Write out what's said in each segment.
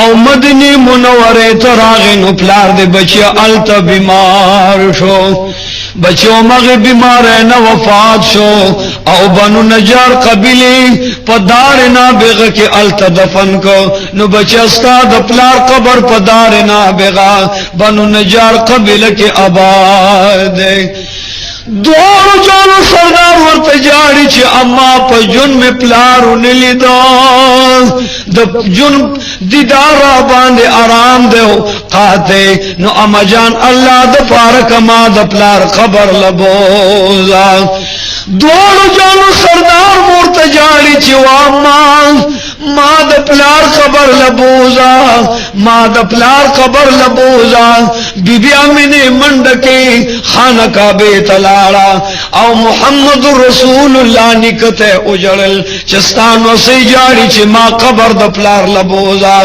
او مدنی منوره تراغی نو پلار دے بچی علتا بیمار شو بچو مغی بیمار نا وفات شو او بنو نجار قبیلی پدار نابغ کی علتا دفن کو نو بچی استاد پلار قبر پدار نابغ بنو نجار قبیل کی آباد دے دوارو جانو سردار ورطا جاڑی چی اما پا جن میں پلارو نلی دا جن دیدار باندے آرام دے ہو قاتے نو اما جان اللہ دا پارک اما دا پلار خبر لبوزا دوارو جانو سردار ورطا جاڑی چی واما ما دا پلار خبر لبوزا ما دا پلار خبر لبوزا بی بی امینی منڈکی خانہ کعبے تلارا او محمد رسول اللہ نکتے اجڑل چستان وسی جاری چی ما قبر دا پلار لبوزا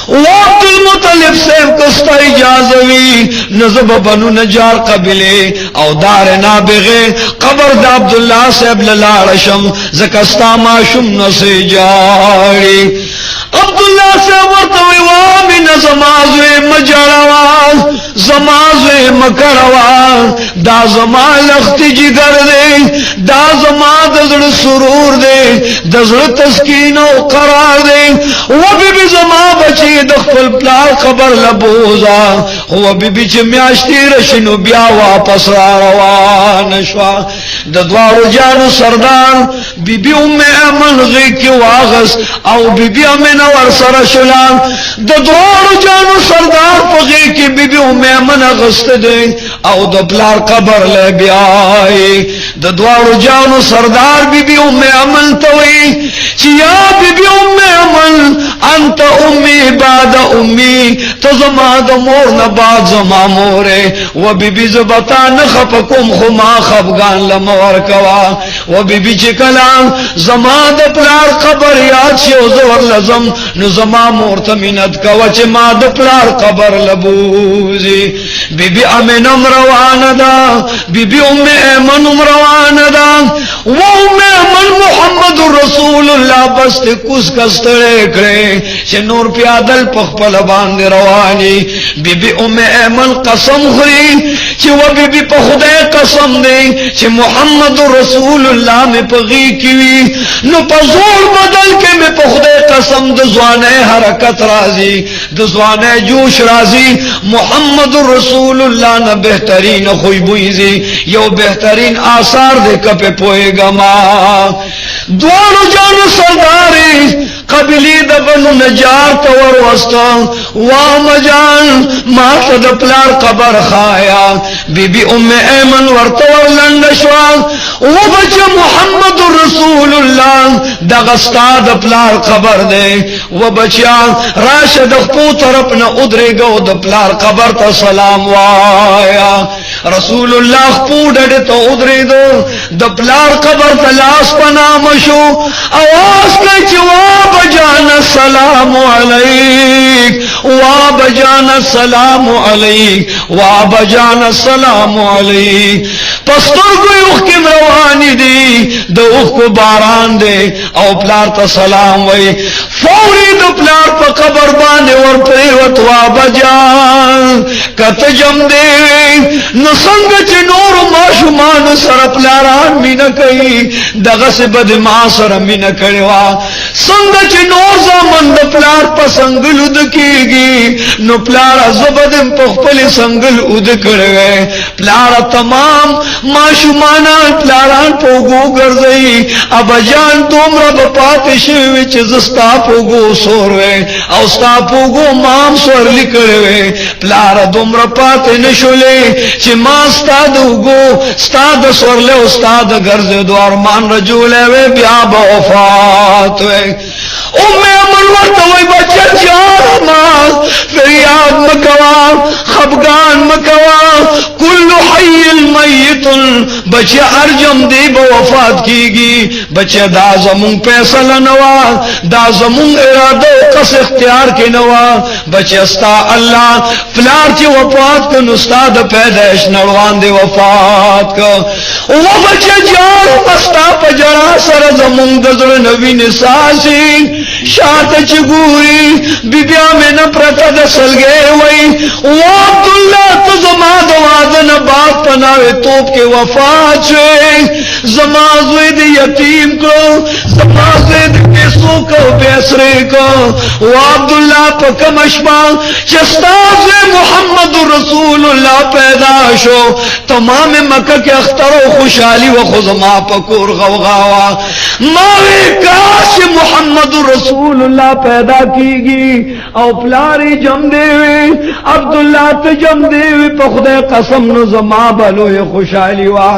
وقت المطلب سیب کستا اجازوی نزب بنو نجار قبلے او دار نابغے قبر دا عبداللہ سیب للارشم زکستا ما شم نسی جاری عبداللہ سے ورطوی وامی نزمازوی مجروا زمازوی مکروا دا زما لختی جگر دے دا زما دزر سرور دے دزر تسکین و قرار دے و بی بی زما بچی دخل پلار خبر لبوزا و بی بی چی میاشتی رشنو بیا واپس روان شوا ددوارو جانو سردار بی بی ام ایمن غی کی واغس او بی بی امین ورسر شلان ددوارو جانو سردار پغی کی بی بی ام ایمن غست دے او دپلار قبر لے بیائی ددوارو جانو سردار بی بی ام ایمن توئی چی یا بی بی ام ایمن انت امی بعد امی تزما دمور نباد زما مورے و بی بی زبتا نخپکم خما خفگان لمور کوا و بی بی چی کلام زما دپلار قبر یاد شو زور لزم نو زما مورت منت کوا چی ما دپلار قبر لبوزی بی بی امینم روان دا بی بی ام ایمنم روان دا و ام ایمن محمد رسول اللہ بست کس کسترے کرے چی نور پیادل پخپل باند روانی بی بی ام ایمن قسم خری چی و بی بی پخدے قسم دے چی محمد رسول اللہ میں پغی کیوی نو پزور بدل کے میں پخدے قسم دزوانے حرکت رازی دزوانے جوش رازی محمد رسول اللہ نہ بہترین خوشبوئی یو بہترین آثار دے کپے پوئے گا ماں دوارو جانو سرداری قبلی دبنو نجار تور وستا وام جان ماتا دپلار قبر خایا بی بی ام ایمن ورطور لندشوا و بچا محمد رسول اللہ دغستا دپلار قبر دے و بچا راشد اخپو طرفنا ادرے گو دپلار قبر تا سلام وایا رسول اللہ اخپو ڈڑے تو ادرے دو دپلار قبر تا لاس پنامشو آواز نے جواب بجانا السلام علیک وابجانا السلام علیک وابجانا السلام علیک پستر کوئی اخ کی روانی دی دو اخ کو باران دے او پلار تا سلام وی فوری دو پلار پا قبر بانے ور پریوت وابجان کت جم دے نسنگ چی نور ماشمان سر پلاران مین کئی دغس بد ما سر مین کریوا سنگ چی نور زامن دا پلار پا سنگل اد کی گی نو پلار زبدم پخپلی سنگل اد کرگئے پلار تمام ماشمانا پلاران پوگو گرزئی اب جان توم رب پاتشوی چی زستا پوگو سوروے او ستا پوگو مام سور لکروے پلار دوم رب پاتی نشولے چی ما ستا دوگو ستا دا سورلے و ستا دا گرز دو ارمان رجولے وے بیا با وفات وے ام ایمن ورطوئی بچہ چار ماز فریاد مکوا خبگان مکوا کل حی المیت بچہ ارجم دی با وفات کی گی بچے دا زمون فیصلہ نوا دا زمون ارادہ و قص اختیار کی نوا بچے استا اللہ پلار چی وفات کو نستاد پیدائش نروان دے وفات کو وہ بچے جان استا پجڑا سر زمون دزر نبی نساسی شاعت چگوری بی بیا میں نپرتا دسل گئے وئی وہ عبداللہ تو زمان دوازن باپ پناوے توپ کے وفات شوئے زمازوی دی یتیم کو زمازوی دی پیسوں کو بیسرے کو وہ عبداللہ پکم اشبا چستازوی محمد رسول اللہ پیدا شو تمام مکہ کے اختر و خوشحالی و خزما پکور غوغاوا ماوی کاش محمد رسول اللہ پیدا کی گی او پلاری جم دے وی عبداللہ تجم دے وی پخدے قسم نو زما بلوی خوشحالی وا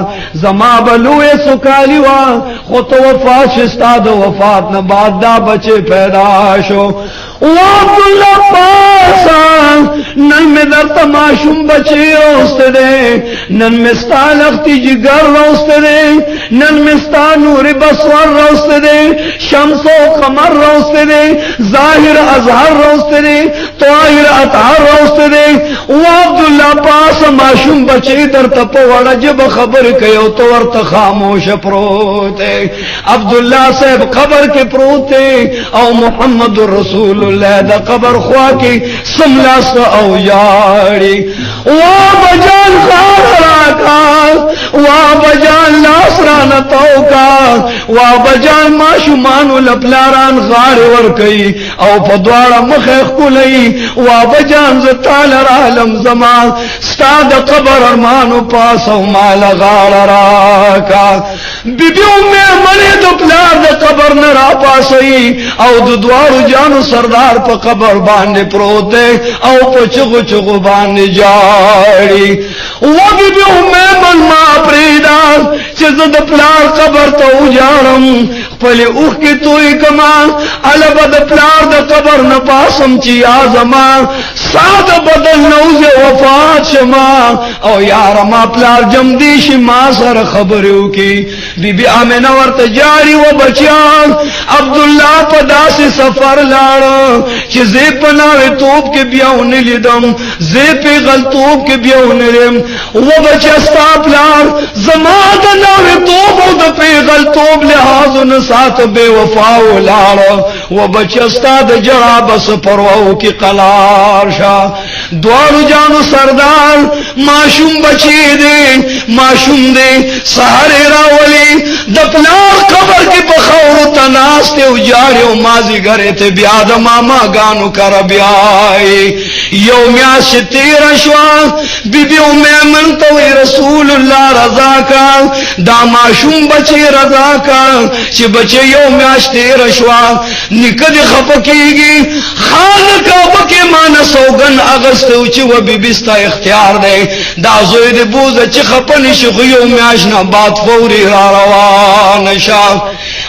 زما بلوی سکالی وا خود وفات شستا دو وفات نباد دا بچے پیدا شو عبداللہ پاسا نن میں در تماشم بچے روست دے نن میں ستا لختی جگر روست دے نن میں ستا نور بسور روست دے شمس و قمر روست دے ظاہر اظہر روست دے طاہر اطہر روست دے عبداللہ پاسا ماشم بچے در تپو وڑا جب خبر کیو تو ورت خاموش پروتے عبداللہ صاحب خبر کے پروتے او محمد رسول اللہ دا قبر خواہ کی سملاست او یاری بجان خار راکا بجان لاسرانتو کا بجان ماشمانو لپلاران غار ورکی او پدوارا مخیخ کلی بجان زتال رالم زمان ستا دا قبر ارمانو پاسو مال غار راکا بیبیو میں منے دا پلار دا قبر نرا پاسوئی او دا دوارو جانو سردار پا قبر باندے پروتے او پا چغو چغو باندے جاری بیبیو میں من ما پریدا چیز دا پلار قبر تا اجارم پلی اوخ کی توی کما علب دا پلار دا قبر نپاسم چی آزما ساد بدل نوز وفات شما او یار ما پلار جمدیش ما سر خبریو کی بی بی آمینہ ورت جاری و بچیان عبداللہ پدا سے سفر لارا چی زیب پناوے توب کے بیاؤن لیدم زیب پی غلطوب کے بیاؤن لیم و بچستا پلار زمان دا ناوے توب و دا پی غلطوب لحاظ و نسات بے وفاو لارا و بچستا دا جرا بس پرواو کی قلار شا دوارو جانو سردار معشوم بچی دے معشوم دے سہارے راولی دپلار قبر کی بخور تناستے اجارے و مازی گرے تے بیاد ماما گانو کر بیائی یومیاس تیرہ شوا بی بی امیمن توی رسول اللہ رضا کا دا معشوم بچے رضا کا چی بچے یومیاس تیرہ شوا نکد خپکی گی خان کا بکی مان سوگن اغسط چی و بی بستا اختیار دے دا زوید بوز چی خپنی شخیو میاشنا بات فوری را روان شا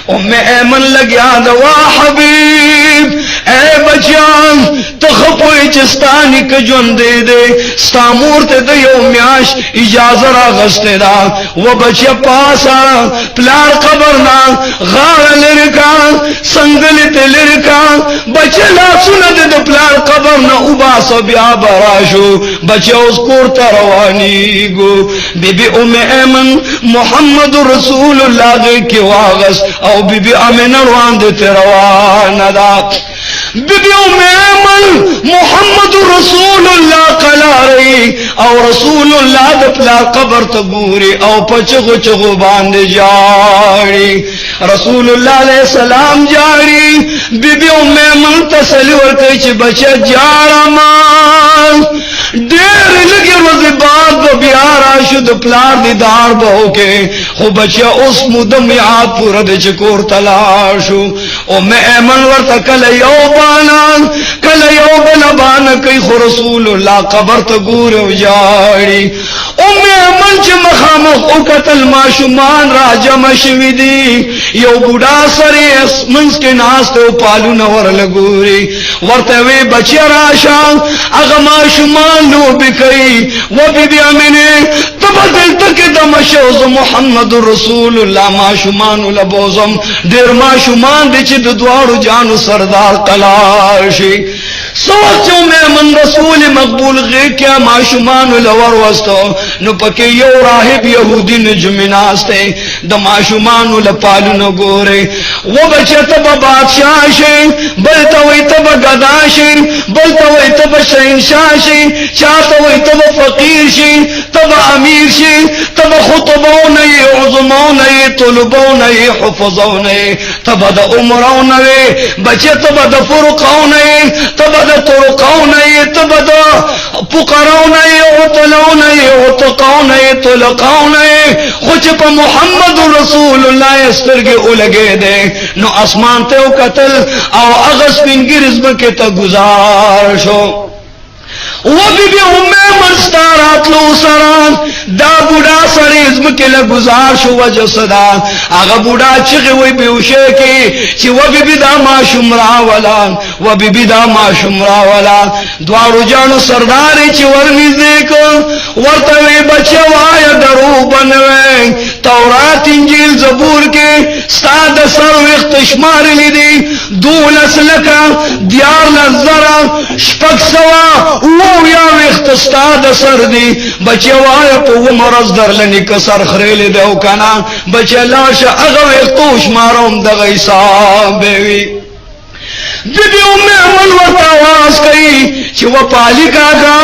ایمن لگیا دوا حبیب اے بچیان تخپوی چستانی کجون دے دے ستامورت دیو میاش اجازر آغستے دا و بچیا پاسا پلار قبرنا غار لرکا سنگلت لرکا بچلا سند دے پلار قبرنا اباس بیا براشو بچیا اس کورتا روانی گو بی بی ایمن محمد رسول اللہ گئی کی واغس او بی بی امین روان دیتے روان دا بی بی ایمن محمد رسول اللہ قلا رئی او رسول اللہ دپلا قبر تگوری او پچغو چغو باند جاری رسول اللہ علیہ السلام جاری بی بی ایمن تسلی ورکی چی بچہ جارا مان دیر لگی روزی بعد و بیارا شد پلار دیدار بہو کے خو بچہ اس مدم یاد پورا دے چکور تلاشو او میں ایمن ورطا کل یو بانان کل یو بنبان کئی خو رسول اللہ قبر تا گور و جاری ایمن چې مخامخ او قتل ماشومان را جمع شوي دي یو بوډا سره منځ کې ناست او پالونه ورلګوري ورته وی بچی راشه هغه ماشومان لوبې کوي و بی بی امینه تبدل تک د مشوز محمد رسول الله ماشومان لبوزم ډیر ماشومان دي چې د دواړو جانو سردار قلار شي سوچو میمن رسول مقبول غیر کیا معشومان لور وستو نو پکی یو راہب یہودی نجمناستے دا معشومان لپالو نگورے وہ بچے تب بادشاہ شے بلتوی تب گدا شے بلتوی تب شہنشاہ شے چاہتوی تب فقیر شے تب امیر شے تب خطبون عظمون طلبون حفظون تب دا عمرون بچے تب دا فرقون تب دا طرقون تب دا پقرون عطلون عتقون طلقون خوچ پا محمد رسول اللہ استرگے اولگے دے نو اسمان تے قتل او اغس پن گرزم کے تا گزار شو وہ بی امی منستارات لو سران دا بوڑا سر ازم کے لگزار شو وجہ صدا آغا بوڑا چغی وی بیوشے کی چی و بی دا ما شمرا ولا و بی دا ما شمرا ولا دوارو جانو سرداری چی ورمیز دیکو ورطوی بچے وایا درو بنوے تورات انجیل زبور کے ستاد سر وقت شمار لی دی دولس لکا دیار لزرا شپک سوا یا وقت استاد سر دی بچے وایا پو مرض در لنی کسر خریل دیو کنا بچے لاش اغا وقتوش ماروم دا غیصاب بیوی بی بی امی امن ورطا آواز کئی چی و پالی کاکا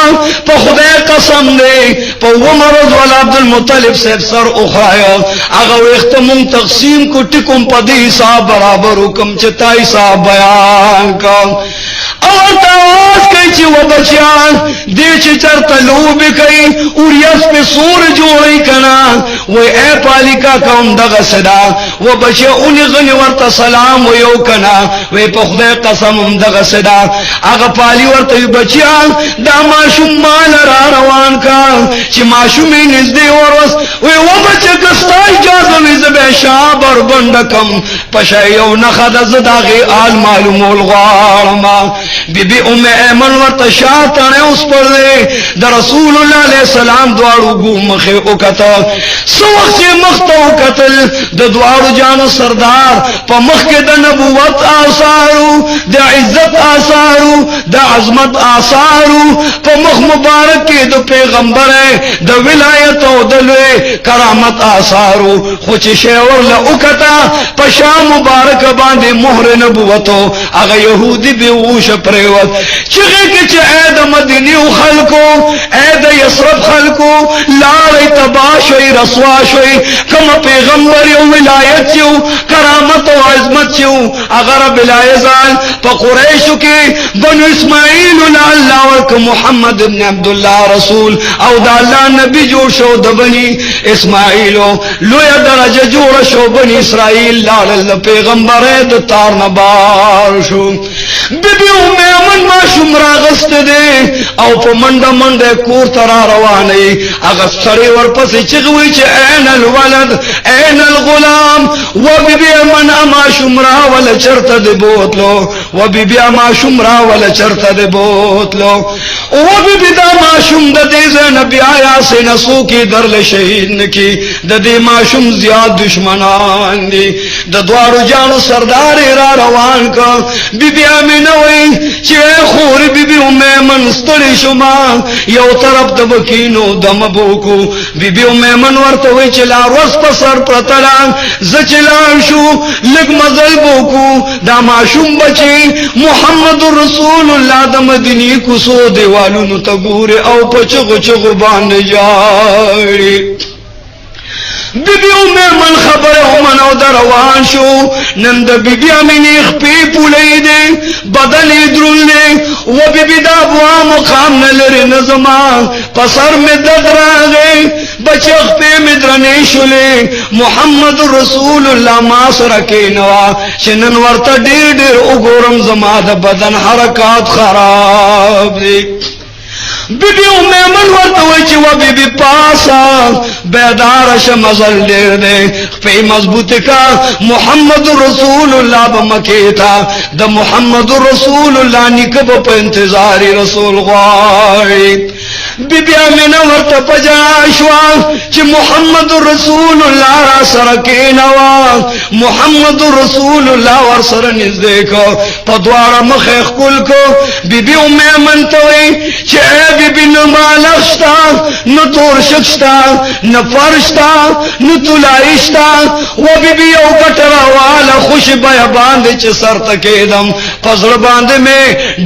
پا خدای قسم دے پا مرض والا عبدالمطلب سیب سر اخرایا اغا وقت من تقسیم کو ٹکم پا دی صاحب برابر حکم چتائی صاحب بیان کا اور تاواز کئی چی و بچیان دے چی چرتا لوبی کئی اور یس پہ سور جوڑی کنا وہ اے پالی کاکا ام دغا صدا و بچی انہی غنی ورطا سلام و یو کنا وہ پا خدای قسم ام دغا صدا اغا پالی ورطا بچیان دا معشوم مال را روان کا چی معشومی نزدی ورس وی و بچه کستا اجازه ویزب شابر بندکم پشایو نخد زداغی آل معلوم الغارما بی بی ام ایمن ورطا شاعتانے اس پر دے دا رسول اللہ علیہ السلام دوارو گو مخی اکتا سوخ چی مختا اکتل دا دوارو جانو سردار پا مخ کے دا نبوت آثارو دا عزت آثارو دا عظمت آثارو پا مخ مبارک کے دو پیغمبر ہے دا ولایت و دلوے کرامت آثارو خوچ شیور لأکتا پا شام مبارک باندے مہر نبوتو اگا یہودی بیوش پریوت چگے کے چے اے دا مدینیو خلقو اے دا یسرب خلقو لارے تباشوئی رسواشوئی کم پیغمبر یو ولایت چیو کرامت و عظمت چیو اگر بلائزان پا قریشو کے بنو اسماعیل اللہ ورک محمد ابن عبداللہ رسول او دا اللہ نبی جو شو دا بنی اسماعیلو لویا درجہ جوڑ شو بنی اسرائیل لال اللہ پیغمبر دا تار نبار شو بی بی ام امن ما شمرا غست دے او پا مند مند کور ترا روانے اغست سڑی ورپسی چگوی چے این الولد این الغلام و بی بی امن اما شمرا والا چرت دے بوتلو و بی بی اما شمرا والا چرت دے بوتلو و بی بی دا معشوم دا دے زینبی آیا سے نسو کی درل شہید نکی دا دے معشوم زیاد دشمنان دی دا دوارو جانو سردار را روان کا بی بی امینوی چے خور بی بی امیمن ستری شما یو طرف دا بکینو دم بوکو بی بی امیمن ورطوی چلا روز پسر پرتلان زچلان شو لگ مزل بوکو دا معشوم بچی محمد رسول اللہ دا مدینی کسو دیوالو نتگور او پچغ چغ باند جاری بی بی امیمن خبر امن او دروان شو نند بی بی امینی اخپی پولی دے بدن ادرون دے و بی بی دا بوا مقام نلر نظمان پسر میں دد راگے بچ اخپی مدرنے شلے محمد رسول اللہ ماس رکے نوا چنن ورطا دیر دیر اگورم زماد بدن حرکات خراب دے بیبی ام ایمن ورته وای چې و بیبی پاسا بیدار شه مزل ډیر دی په مضبوط کا محمد رسول الله بمکه تا د محمد رسول الله نکب په انتظار رسول غواړي بیبی آمینه ورته پجاشوا چې محمد رسول الله را سره کېنوا محمد رسول الله ور سره نږدې کو په دواړه مخ خپل کو بیبی ام ایمن ته وای چې بیبی نو مالښتا نو تور شخصتا نو فرشتا نو تلایشتا و بیبی یو کټرا والا خوش بیا باندې چې سر تکیدم پزړ باندې مې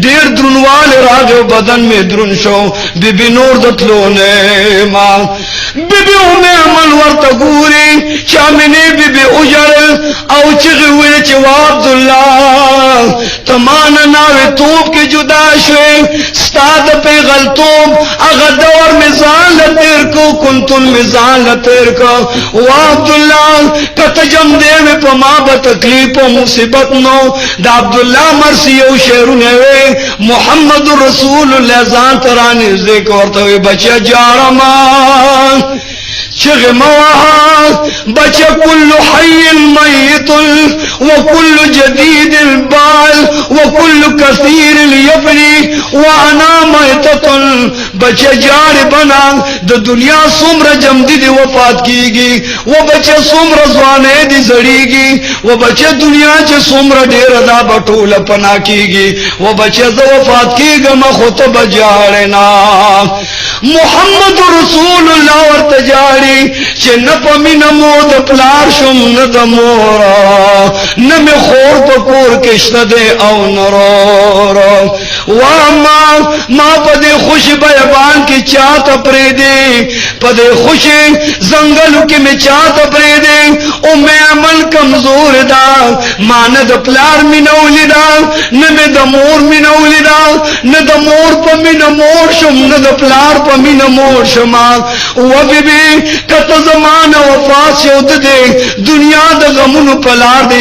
ډیر درنوال راغو بدن مې درن شو بیبی نور دتلو نه ما بیبی ام ایمن ورته ګوري چا مې بیبی اوجل او چې ویل چې عبد الله تمانه ناوې توپ کې جدا شوي ستاد په غلطوب هغه دور میزان لتر کو کنتن میزان لتر کو او عبد الله کته جم دې په ما به تکلیف او مصیبت نو د عبد الله مرسی او شعرونه وي محمد رسول الله ځان ترانه ذکر ورته بچا جارما چغ مواها بچا كل حي ميت وكل جديد البال وكل كثير اليفني وانا ميتة بچا جار بنا د دنیا سمر جمدی دی وفات کیگی و بچا سمر زوانے دی زڑیگی و بچا دنیا چه سمر دیر دا بطول پنا کیگی و بچا دا وفات کیگا مخوط بجارنا محمد رسول اللہ ورتجاری چې نه پمی نمو د پلار شم نه د مورا نه می خور په کور کې شته دی او نرور ما په دې خوش بیان کې چاته پرې دی په دې خوش زنګلو کې می چاته پرې دی او مې عمل کمزور دا ما نه د پلار می نه ولیدا نه می د مور می نه ولیدا نه د مور په می نه مور شم نه د پلار په می نه مور شم او بیبي کته زمانه وفات شو د دنیا د غمونو پلار دی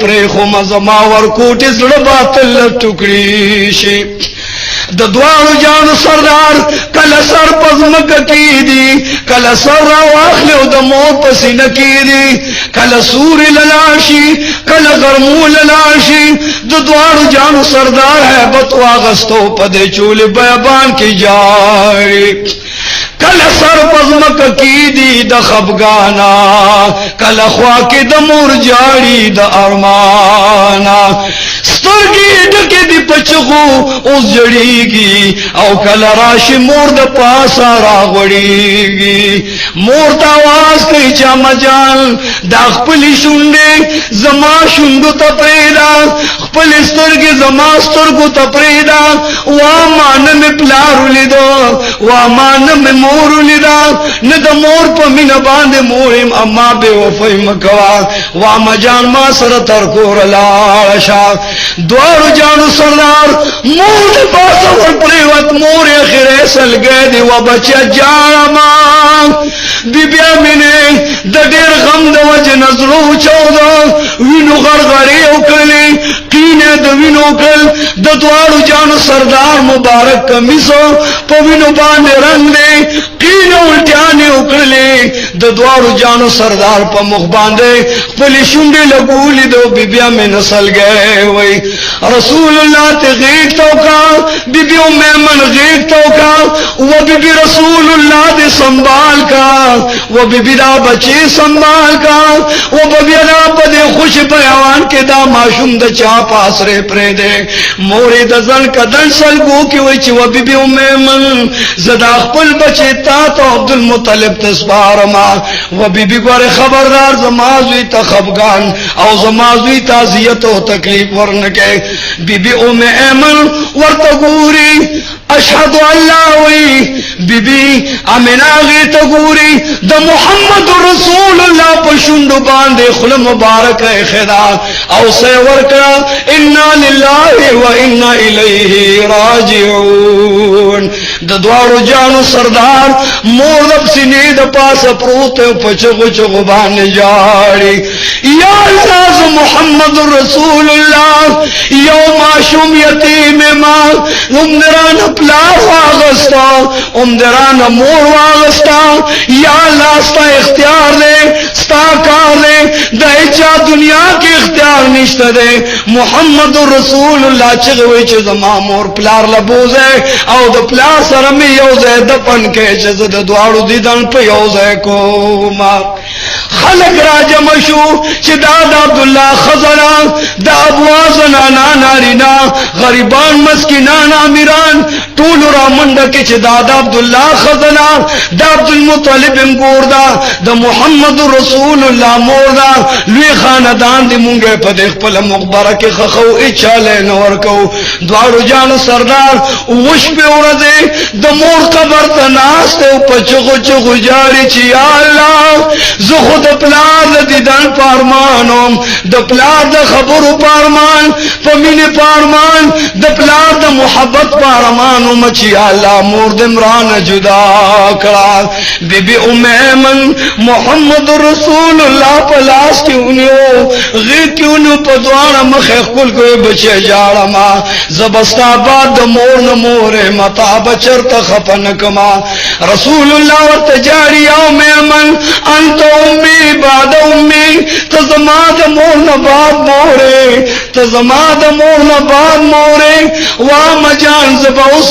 پرې خو مزما ور کوټه زړه باطل ټوکړي شي د دوانو جانو سردار کله سر پزمک کی دی کله سر را واخلی او د موت پسینه کی دی کله سوری للاشی کله غرمو للاشی د دوانو جانو سردار حیبت واغستو پدے چول بیابان کی جاری کل سر پزمک کی دی د خفگانا کل خواکی د مور جاری د ارمانا سترگی ڈکی دی پچغو اس جڑیگی او کل راشی مور د پاسا راغوڑیگی مور تا آواز کئی چا مجال دا خپلی شنڈے زما شنڈو تا پریدا خپلی سترگی زما سترگو تا پریدا وامان میں پلارو لیدو وامان میں مور لیدا نه د مور په مینا باندې مورم اما به وفای مکوا وا مجان ما سره تر کور لاشا دوار جانو سردار مور د پاسه ور پریوت مور اخره سلګې دی و بچا جاما بیبیا مینه د ډېر غم د وجه نظرو چاودو وینو غرغړې وکړلې کینه د وینو کل د دوار جانو سردار مبارک کمیسو په وینو باندې رنگ دی کینه الټیانه وکړلې د دوارو جانو سردار په مخ باندې خپل شونډې لګولې دو بیبیا مې نسل گئے وای رسول الله ته غیږ توکا بیبي ام ایمن غیږ توکا و بیبي رسول الله دې سنبال کا و بیبي دا بچي سنبال کا و بیبي دا په خوش بیان کې دا ماشوم د چا پاسره پرې دې مورې د ځن کدن سلګو کې وای چې و بیبي ام ایمن زدا خپل بچي تا ته عبد المطلب تسبارما و بیبی ګوره خبردار زمازوی ته خفغان او زمازوی تعزیت او تکلیف ورنکه بیبی ام ایمن ورته ګوري اشهد الله وی بیبی امنا غی ته ګوري د محمد رسول الله په شوندو باندې خل مبارک خدا او سه ورکا انا لله و انا الیه راجعون د دوارو جانو سردار مور د سینې د پاسه پروت په چغو چغو باندې جاړي یا الله محمد محمد رسول الله یو معشوم یتیم ما عمران پلار واغستا عمران مور واغستا یا اللہ ستا اختیار دے ستا کار دے دائچا دنیا کی اختیار نشتا دے محمد رسول اللہ چگوی چه زما مور پلار لبوزے او د پلار سرمی یوزے دپن کے چه زد دوارو دیدن پہ یوزے کو ما خلق را جمع شو چې دا عبدالله خزنا دا ابوا زنانا نارینا غریبان مسکینان امیران ټول را منډه کې چې دا عبدالله خزنا دا عبدالمطلب مور دا د محمد رسول الله مور دا لوی خاندان دی مونږه په دې خپل مقبره کې خخو اچاله نور کو دوارو جان سردار وش په ورځه د مور قبر ته ناس ته په چغو چغو جاری چې یا الله زه خود د پلار د دیدن پارمانم د پلار د خبرو پارمان پمینه پارمان د پلار د محبت پارمانم چې الله مور د عمران جدا کړه بی بی ام ایمن محمد رسول الله پلاس کیونیو غیر کیونیو په دوانه مخ خپل کوی بچی جاړه ما زبستا باد د مور نه مور متا بچر ته خپن کما رسول الله ورته جاری ام ایمن انت امي بعد امي تزما د مور نه بعد مورې تزما د مور نه بعد مورې وا مجان زبا اوس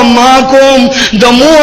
اما کوم د مور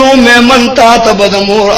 نو میمن تا ته د مور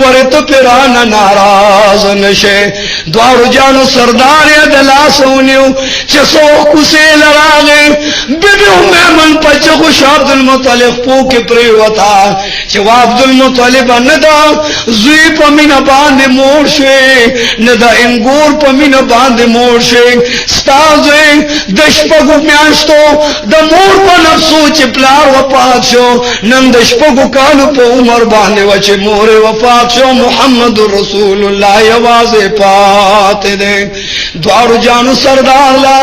ګوره ته پیرانه ناراض نشه دوارو جانو سردار د لاسونیو چې سو کوسه لراغه بیبي میمن پچو عبد المطلب پو کې پری وتا چې عبد المطلب نه دا زوی په مینا باندې مور شي نه دا انګور په مینا باندې مور شي ستاسو د شپږو میاشتو د مور په نفسو چې پلار وفات شو نن د شپږو کالو په عمر باندې و چې مور وفات شو محمد رسول الله یوازې پاتې ده دوارو جانو سردار لا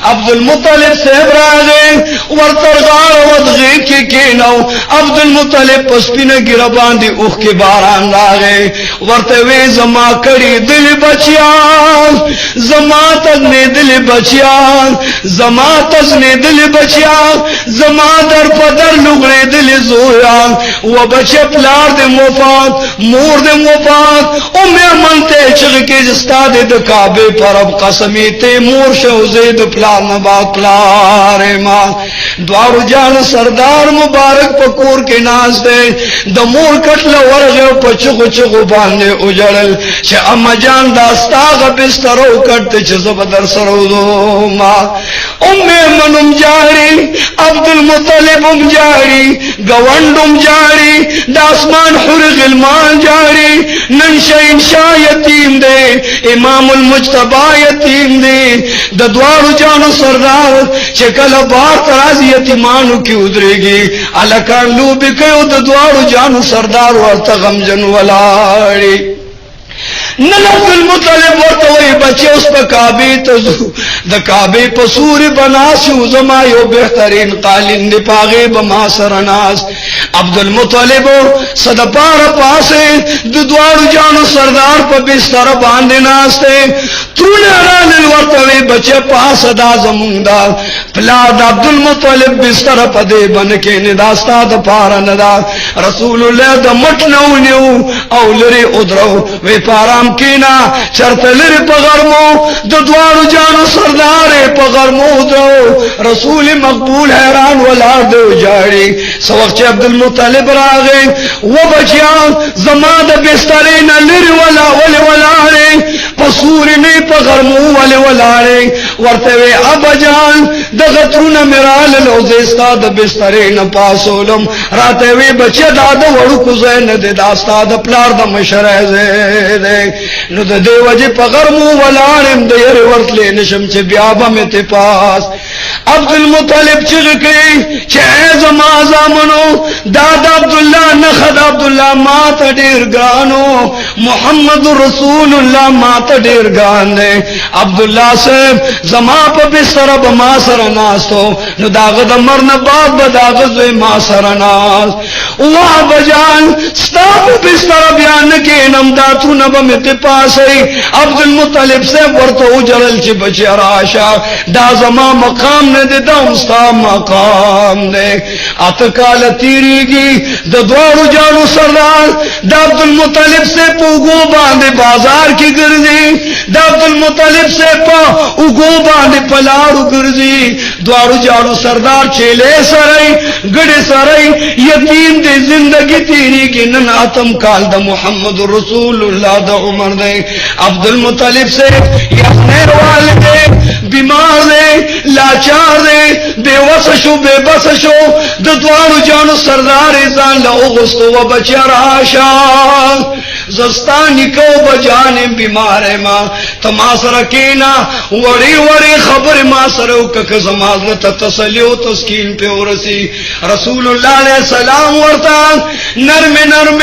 عبد المطلب صاحب راغی ورته غاړه ودغې کې کینو عبد المطلب پسپینه ګره باندې اوخ کې باران راغی ورته وی زما کړي دل بچیان زما تزنه دل بچیان زما تزنه دل بچیان زما در پدر لغړې دل زویان و بچ پلار دې وفات مور دې وفات او مې منته چې کې استاد د کعبه پرب قسمی ته مور شو زید پلان نه با پلار ما دوارو جان سردار مبارک پکور کې ناز دے د مور کټل ورغه په چغو چغو باندې اجړل چې اما جان داستاغه بسترو کټ چې زبدر سرودو ما ام منم جاری عبد المطلب جاری گوندم جاری د اسمان حور غلمان جاری نن شاہ یتیم دے امام المجتبی یتیم دے د دوارو جانو سردار چې کله بار تراز یتیمانو کې ودرېږي الکان لوب کيو د دوارو جانو سردار ورته غمجن ولاړي نن عبد المطلب ورته وی بچي اوس په کعبه ته د کعبه په سور بناسو زما یو بهترین قالین دی پاغه بما سرناس عبد المطلب صدپار پاسه د دوارو جانو سردار په بستر باندې ناشته ترونه رانل ورته وی بچي پاس دا زموندا پلا د عبد المطلب بستر په دې بن کې نداستا د پار نه دا رسول الله د مټ نو او لري ادرو وی پارام کینا چرته لري په غرمو د دوارو جانو سردار په غرمو درو رسول مقبول حیران ولار دو جاړي سو وخت عبد المطلب راغی و بچیان زما د بسترې نه لري ولاړې پسور نه په غرمو ولاړې ورته وی ابا جان د غترونه مرال لوزستا د بسترې نه پاسولم راته وی بچی دا د وړو کوزه نه د داستا د پلار د مشره زه نو د دیو جی په غرمو ولاړم د ير ورتلې نشم چې بیا به مې ته پاس عبد المطلب چې کوي چې زما زامنو دادا عبد الله نه خد عبد الله ما ته ډیر ګرانو محمد رسول الله ما ته ډیر ګان دی. عبد الله صاحب زما په بستر به ما سره ناستو نو داغه د مرنه بعد به داغه زوی ما سره ناست. واه بجان ستا په بستر بیان کې نم داتونه به مت پاسي. عبد المطلب صاحب ورته وجرل چې بچی راشه دا زما مقام نه دی دا مستا مقام دی. اته کال تیریږي د دوارو جانو سردار د عبد المطلب سے پوغو باندې بازار کې ګرځي. د عبد المطلب سے پوغو باندې پلاړو ګرځي. دوارو جانو سردار چيله سره ګډه سره یتیم دې زندگی تیریږي. نن اتم کال د محمد رسول الله د عمر دی. عبد المطلب سے یخنه والده بیمار دی لاچار دی بےوس شو بے بس شو. د دوارو جانو سردار ځان له اوغستو و بچا راشا زستانی کو بجانم بیمار ما تما سره کینا وړي وړي خبر ما سره وک زمازه تسلی او تسکین په ورسی. رسول الله علیه السلام ورته نرم نرم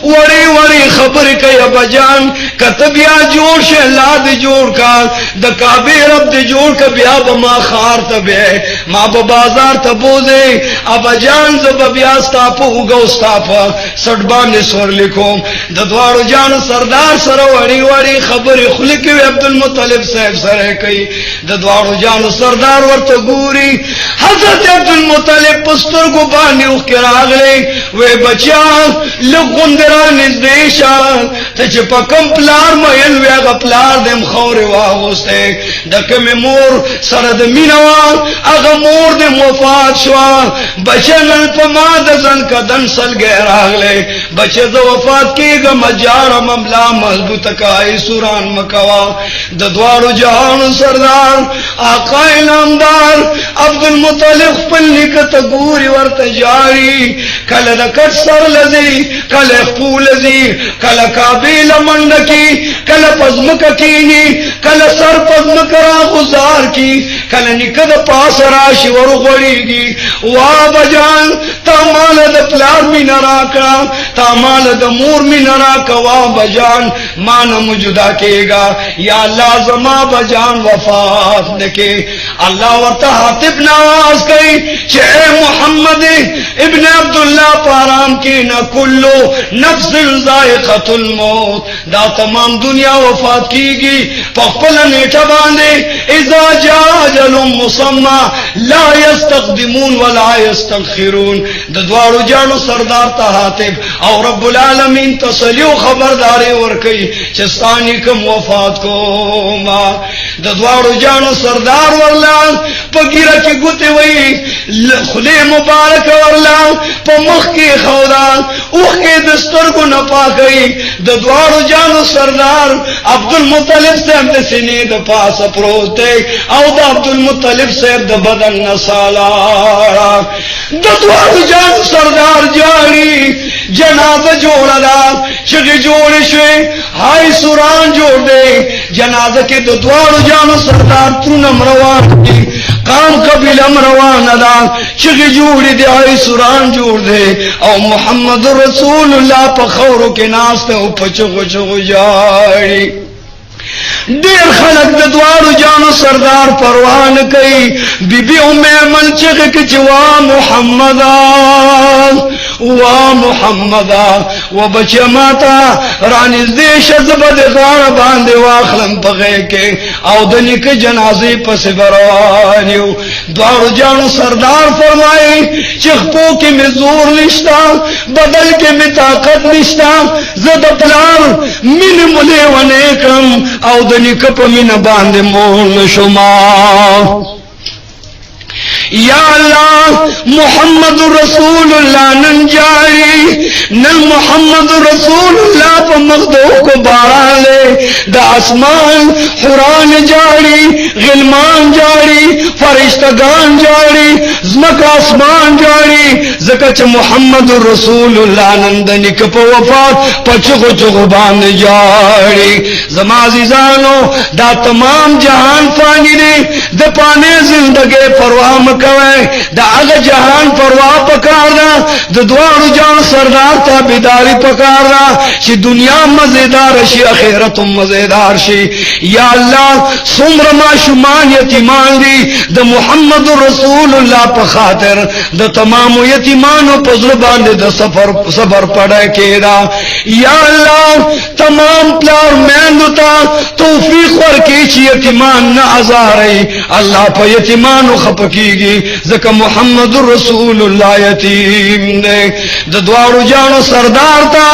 وړي وړي خبر کوي بجان کتبیا جوړ شه الله دې جوړ کا د کعبه رب دې جوړ کا بیا بما خار تبه ما په بازار ته بوزي ابجان زب بیا ستا په وګو ستا په سټبان سور لیکوم. د دوارو جان سردار سره وړي وړي خبر خلک عبد المطلب صاحب سره کوي. د دوارو جان سردار ورته ګوري. حضرت عبد المطلب پستر کو باندې وکراغله وې بچا لغوندران نزدېشا ته چې په کم پلار مېل وې غپلار دم خور واغسته د کوم مور سره د مینوا هغه مور د وفات شو. بچنل په ما د ځن کدن سلګ راغله بچ د وفات کېګه مجار مملا مضبوط کای سوران مکوا. د دوارو جهان سردار آقا نامدار عبد المطلب خپل نکت ګوري ورته جاری. کله د کټ سر لذي کله خپل لذي کله کابل منډکی کله پزمک کینی کله سر پزمک را گزار کی کله نکد پاس راشي ورغړيږي. وا بجان تمال د پلار مين راکا تمال د مور مين راکا. وا بجان مان موجودا کېگا یا الله زما بجان وفات نکې. الله ورته حاتب نواز کوي چې محمد ابن عبد الله پارام کې نه کلو نفس ذائقه الموت دا تمام دنیا وفات کیږي په خپل نیټه باندې. اذا جاء اجل مسمى لا يستقدمون ولا يستأخرون. د دوارو جانو سردار ته حاتب او رب العالمین تسلی او خبرداري ورکي چې ستاني کوم وفات کوما. د دوارو جانو سردار ورلا پګیره کې ګوتې وای خله مبارک ورلا په مخ کې خورا اوخ کې دسترګو نه پاکي. د دوارو جانو سردار عبد المطلب صاحب د سینې د پاسه پروت او د عبد المطلب صاحب د بدن نسالا. د دوارو جانو سردار جاری جنازه جوړه دا چې جوړ شي هاي سوران جوړ دے. جنازه کې د دوارو جانو سردار ترنم روان دي قام قبیله روان دا چې جوړ دي هاي سوران جوړ دے. او محمد رسول الله په خورو کې ناست او په چغو چغو جاړي. ډیر خلک د دوارو جانو سردار پروان کوي. بیبي ام ایمن چې کې جوا محمد وا محمد و بچماتا رانزدې شذب د غار باندې واخلم پغې کې او د نیک جنازې پس بروانیو. دوارو جانو سردار فرمایي چې خپو کې مې زور نشتا بدل کې مې طاقت نشتا. زه د پلار مين مولې ونه کړم او د نیک په مين باندې مون شما. یا الله محمد رسول الله نن جاری نن محمد رسول الله په مخدو کو باران لے د اسمان حوران جاری غلمان جاری فرشتگان جاڑی زمک آسمان جاڑی زکچ محمد رسول اللہ نندنی کپ وفات پچغو چغو باند جاڑی زما عزیزانو دا تمام جہان فانی دے دا پانے زندگی پرواہ مکوے دا اغا جہان پرواہ پکار دا دا دوار جان سردار تا بیداری پکار دا چی دنیا مزیدار شی اخیرت مزیدار شی یا اللہ سمر ما شمان یتیمان دی دا محمد رسول اللہ پا خاطر دا تمام یتیمانو پزربان دی دا سفر پڑھے کے دا یا اللہ تمام پلار میندو تا توفیق ورکی چی یتیمان نا ازاری اللہ پا یتیمانو خپکی گی زکا محمد رسول اللہ یتیم دے دا دوارو جانو سردار تا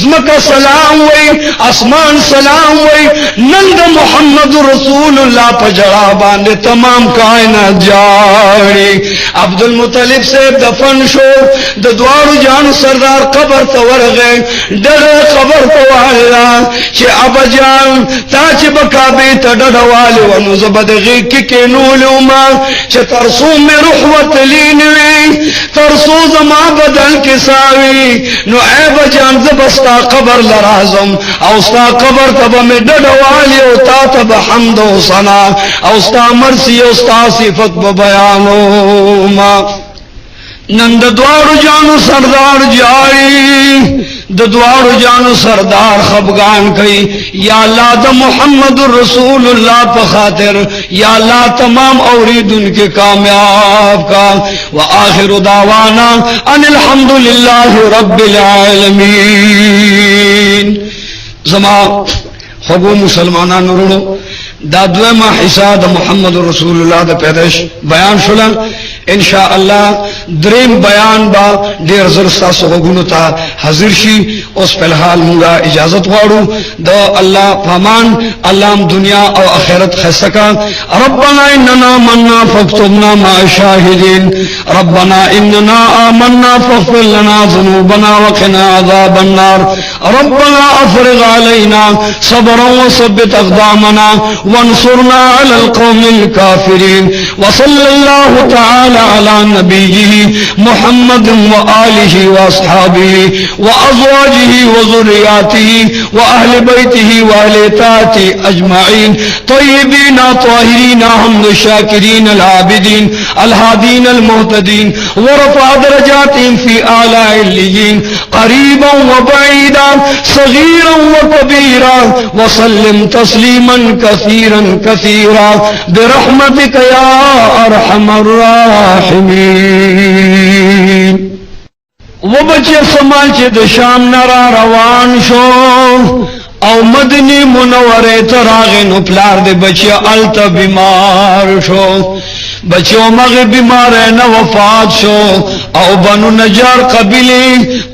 زمکا سلام وی اسمان سلام وی نند محمد رسول اللہ پا جڑا باندے تمام کائنات جاڑی عبدالمطلب سے دفن شو دا دوارو جانو سردار قبر تور گئے ڈر قبر توالا چھ ابا جان تا چھ بکابی تا ڈڑوالی ونو زبدغی کی نولو ما چھ ترسو میں رحوت لینوی ترسو زما بدل کساوی نو اے بجان زبستا قبر لرازم او ستا قبر تبا میں ڈڑوالی او تا تبا حمد و صنا او ستا مرسی او ستا صفت ببیانو ما نند دوارو جانو سردار جائی د دوارو جانو سردار خبگان کئی یا اللہ دا محمد رسول اللہ پا خاطر یا اللہ تمام اورید ان کے کامیاب کا وآخر دعوانا ان الحمدللہ رب العالمین. زما خبو مسلمانان رونو دا دویمہ حصہ دا محمد رسول اللہ دا پیدائش بیان شلن انشاءاللہ دریم بیان با دیر زرستا سغگونو تا حضر شی اس پلحال مونگا اجازت وارو دا اللہ فامان اللہ دنیا او اخیرت خیستکا ربنا اننا مننا فاکتبنا مع شاہدین ربنا اننا آمنا فاغفر لنا ذنوبنا وقنا عذاب النار ربنا افرغ علینا صبرا وثبت اقدامنا وانصرنا على القوم الكافرين وصلى الله تعالى على نبيه محمد وآله وأصحابه وأزواجه وذرياته وأهل بيته وأهل طاعته أجمعين طيبين طاهرين حمد الشاكرين العابدين الهادين المهتدين ورفع درجاتهم في أعلى عليين قريبا وبعيدا صغيرا وكبيرا وسلم تسليما كثيرا كثيرا برحمتك يا أرحم الراحمين. وہ بچے سمال چے د شام نرا روان شو او مدنی منورے تراغ نو پلار دے بچے التا بیمار شو بچوں مغ بیمار نہ وفات شو او بنو نجار قبیلی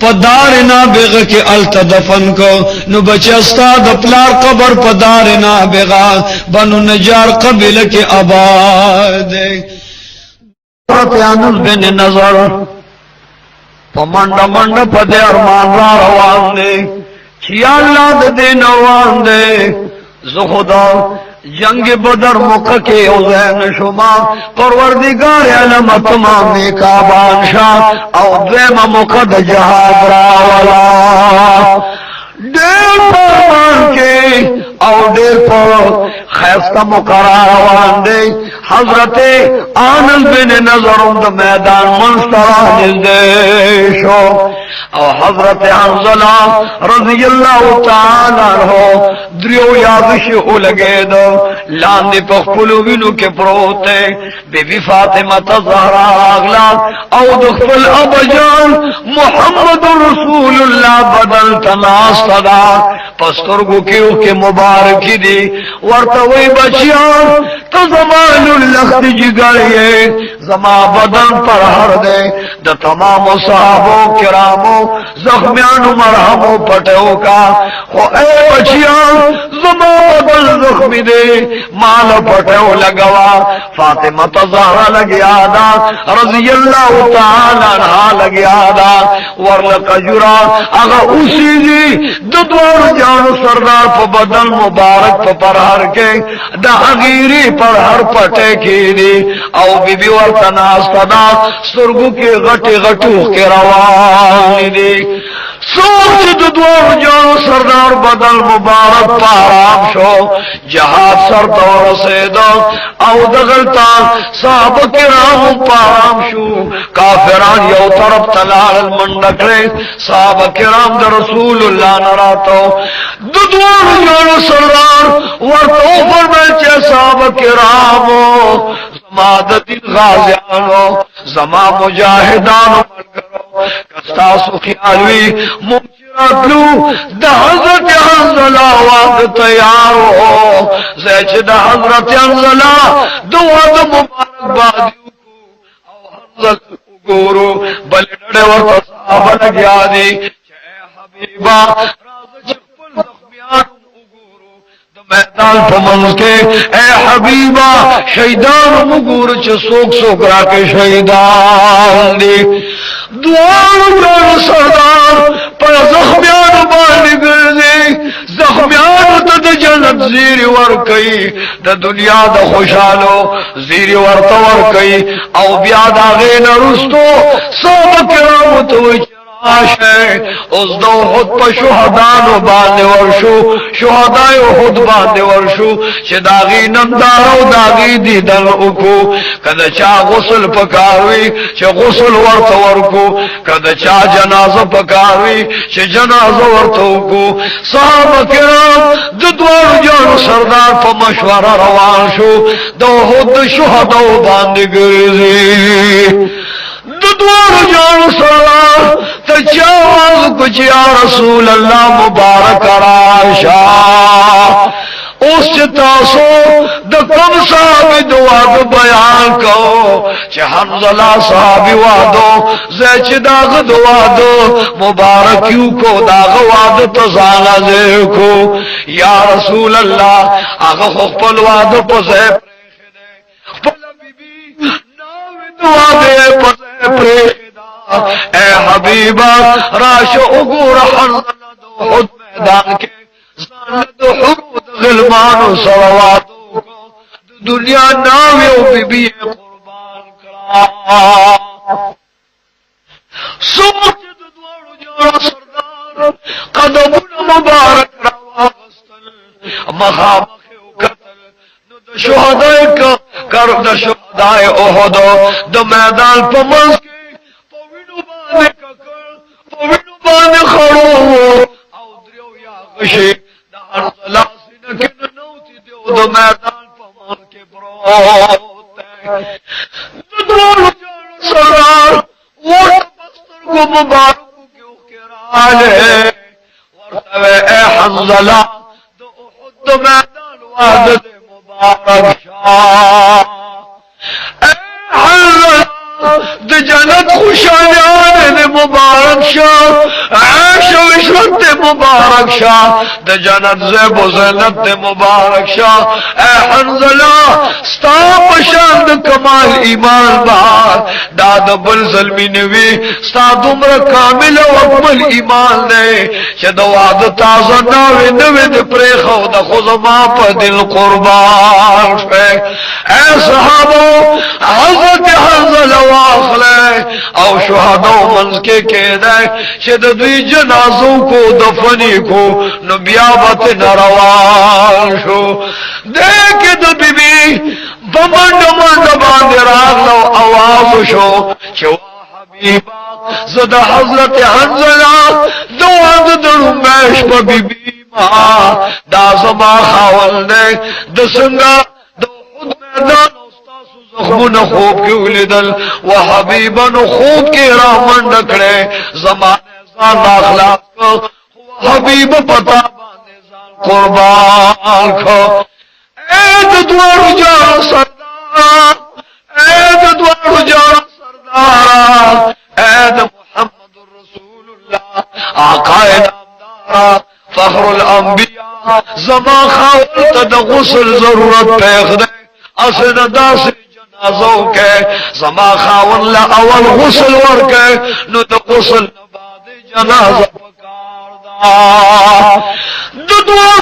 پدار نابغ کے التا دفن کو نو بچے استاد پلار قبر پدار نابغا بنو نجار قبیل کے آباد انس بن نظر پمنڈا منڈا پدے ارمان را روان دے چیا اللہ دے نوان دے زخدا جنگ بدر موقع کے اوزین شما پروردگار علم تمام کا بانشاہ او دویم موقع دا جہاد راولا دیر پرمان کے او دیر پر خیستہ مقرار دے حضرت آنس بن نظر دا میدان منستران دے شو او حضرت حنزلہ رضی اللہ تعالی عنہ دریو یادش ہو لگے دو لاندے پخپلو وینو کے پروتے بی بی فاطمہ تظہرہ اغلا او دخفل ابجان محمد رسول اللہ بدل تناس صدا پسترگو کیو کے مبارکی دی ورطوی بچیان تو زمان اللخت جگائیے زما بدن پر ہر دے دا تمام صحابوں کراموں زخمیانو مرحمو پٹو کا خو اے بچیان زما بدن زخمی دے مال پٹو لگوا فاطمہ تظہرہ لگیا دا رضی اللہ تعالی عنہ لگیا دا ورلق جرا اگا اسی دی ددوار جانو سردار پا بدن مبارک پا پر ہر کے دا حقیری پر ہر پٹے پے کی دی او بی بی ورطناستدا سرگو کی غٹی غٹوخ کے روان دی سوچ دوار جانو سردار بدل مبارک پارام شو جہاد سر دور سیدو او دغلتا صحابہ کرام پارام شو کافران یو طرف تلال المنڈکرے صحابہ کرام در رسول اللہ نراتو دوار جانو سردار ورطو فرمائچے صحابہ کرامو زما دین غازیانو زما مجاہدانو من کرو کستاسو خیالوی ممچراتلو دا حضرت حنزلہ واد تیار ہو زیچ دا حضرت حنزلہ دو واد مبارک بادیو کو او حنزل گورو بلی ڈڑے ورطا صحابہ لگیا دی چے حبیبہ راز چکپل زخمیان میدان پمنز کے اے حبیبہ شہیدان مگور چھ سوک سوک را کے شہیدان دی دوار جان سردار پر زخمیان بانی گردی زخمیان تا دا جنت زیری ورکی دا دنیا دا خوشالو زیری ورطا ورکی او بیاد آغین رستو صحابہ کرام توی اس دو خود پا شہدانو باندے ورشو شہدائیو خود باندے ورشو چھ داغی نمدارو داغی دیدن اکو کدا چا غسل پکاروی چھ غسل ورط ورکو کدا چا جنازہ پکاروی چھ جنازہ ورط اکو صحابہ کرام دوار جانو سردار پا مشورہ روان شو دو خود شہداو باندے گرزی دوار جانو سردار تچاواز کچھ یا رسول اللہ مبارک راشا اس چتاسو دا کم صحابی دواد بیان کو چھ حنزلہ صحابی وادو زیچ داغ دوادو مبارکیو کو داغ واد تزانا زیر کو یا رسول اللہ آغا خپل وادو پزے پریخ دے خپل be be Navi دوادے پزے پریخ a Habiba راشو Igor حنزلہ دو خود میدان کے زاند حرود غلمان و صلواتو کو دنیا ناویو بی بی قربان کرا سوچ دوارو جانا سردار قدمون مبارک روا غستل مخامخیو قتل نو دا شہدائی کر دا شہدائی احدو دا میدان پا منز کے بانے ککر پوینو بانے خڑو او دریو یا غشی دا حنزلہ سینکن نوتی دیو دا میدان پمان کے بروتے دوارو جان سرار ورد بستر کو مبارکو کیوں کرالے ورطوے اے حنزلہ دا احد دا میدان وحدد مبارک شاہ اے حنزلہ دا جنت خوشایان دے مبارک شاہ عیش و عشرت دے مبارک شاہ دا جنت زیب و زینت دے مبارک شاہ اے حنزلہ ستا پشان دا کمال ایمان بار دادا بل ظلمی نوی ستا دمر کامل و اکمل ایمان دے چہ دواد تازہ ناوی نوی دے پریخو دا خزما پا دل قربان شے اے صحابو حضرت حنزلہ واخلے او شہداو منز کے دے چہ دوی جنازوں کو دفنی کو نبیابت نروان شو دیکھ دو بی بی بمند مند باندے راغلو آواز شو چہ حبیبا زدہ حضرت حنزلہ دواد درو میش پا بی بی ما دا زما خاول دے دسنگا دو خود میدان زخمون خوب کی اولیدل و حبیبن خوب کی رحمن ڈکڑے زمان زان اخلاق کو حبیب پتا بانے زان قربان کو اید دوار جان سردار اید دوار جان سردار اید محمد رسول اللہ آقا نامدارا فخر الانبیاء زمان خاولت دا غسل ضرورت پیخ دے اسن دا سے جنازوں کے زما خاون لا اول غسل ورکے نو دا غسل نباد جنازہ پکار دا دوار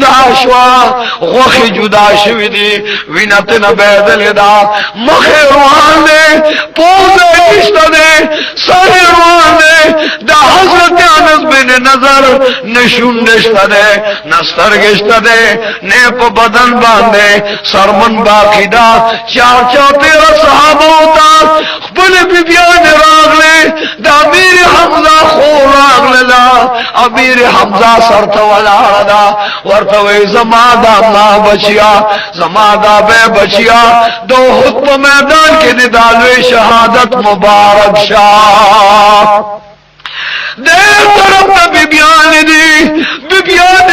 جدا شوا غوخی جدا شوی دی وینت نبیدل دا مخی روان دے پوزے کشتا دے ساری روان دے دا حضرت انس بن نظر نشون نشتا دے نستر گشتا دے نیپ بدن باندے سرمن باقی دا چار تیرہ صحابہ ہوتا خپل بیبیان راغلے دا امیر حمزہ خور راغلے دا امیر حمزہ سرطولا دا ورطوی زمادہ ما بچیا زمادہ بے بچیا دو خطب میدان کے ندالوی شہادت مبارک شاہ دیر طرف تا بیبیان دی بیبیان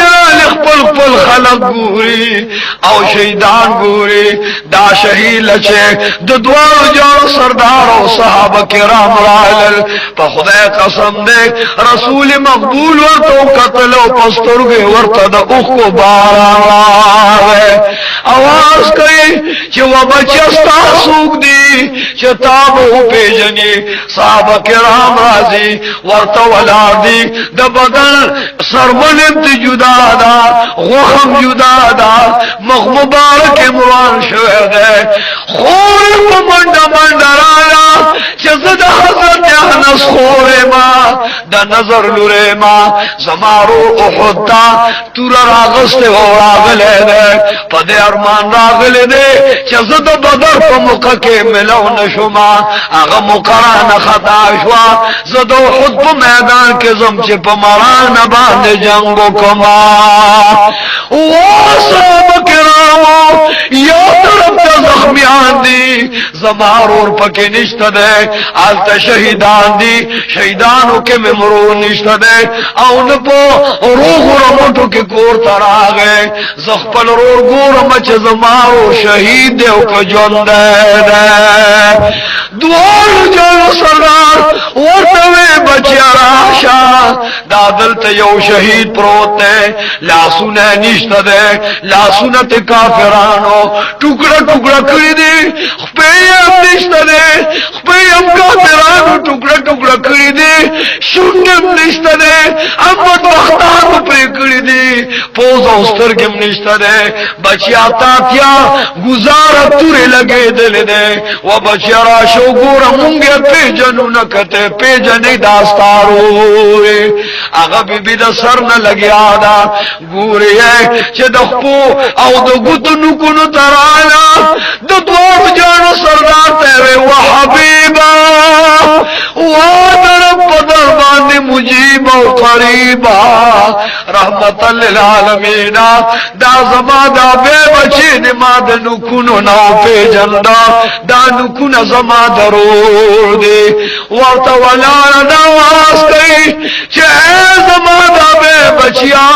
خپل خپل خلق گوری او شہیدان گوری دا شہید لچے دوار جان سردار و صحابہ کرام رائل پا خدا قسم دے رسول مقبول ورطو قتل و پستر گے ورطا دا اخ کو باران راوے آواز کئی چه و بچستا سوک دی چه تابو پیجنی صحابہ کرام رازی ورطا ولار دی دا بدل سرمنت جدا دا غخم جدا دا مخ مبارک امران شوئے دے خور پا منڈا منڈا رایا چزد حضرت احنس خورے ما دا نظر لورے ما زمارو احد تا تورا راغستے ہو راغلے دے پا دے ارمان راغلے دے چزد بدر پا مقا کے ملو نشما اغا مقران خطا شوا زد احد پا میدان کے زم چے پا مران باند جنگو کما صحابہ کرامو یا طرف تا زخمیان دی زمارور پکی نشت دے آلتا شہیدان دی شہیدانو کے ممرو نشت دے اون پو روح رمٹو کے کور تر آگئے زخپل رور گور مچ زمارو شہید دے او جون دے دوار جل سردار ورطوے بچیا راشا دادل تا یو شہید پروتے لاسونے نشت دے لاسونت کافرانو ٹکڑا ٹکڑا کری دی خپیم نشت دے خپیم کافرانو ٹکڑا ٹکڑا کری دی شنگم نشت دے امت بختانو پر کری دی پوزا استرگم نشت دے بچیا تاتیا گزارا توری لگے دل دے و بچیا راشو گورا مونگے پی جنو نکتے پی جنی داستارو آغا بی بی دا سر نہ لگیا دا گوری ہے چه دخپو او دا گتو نکنو ترانا دا دوار جانو سردار تیرے و حبیبا و درب پدر باندی مجیب و قریبا رحمت للعالمین دا زمان دا بے بچی نما دا نکنو نو پی جندا دا نکنو زمان درور دی ورطا ولانا نواز کئی چه اے زمان دا بے بچیا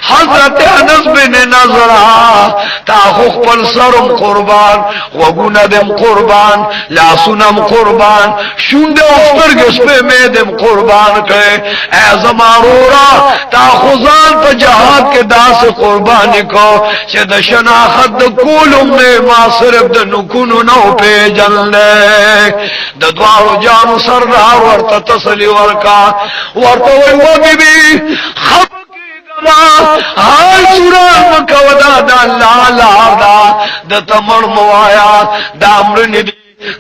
حضرت انس بن نظرہ تا خوخ پل سرم قربان وگوندم قربان لاسونم قربان شونده افترگس پہ میدم قربان کے اے زمارورا تا خوزان پا جہاد کے داس قربانی کو چه دا شناخت دا کولم نے ما صرف دا نکنو نو پہ جلنے دا دوارو جانو سردار ورطا تسلی ورکا ورطا وی بی بی خب ہائی سوران مکودا دا اللہ لاردا دا تمر موایا دا امرنی دی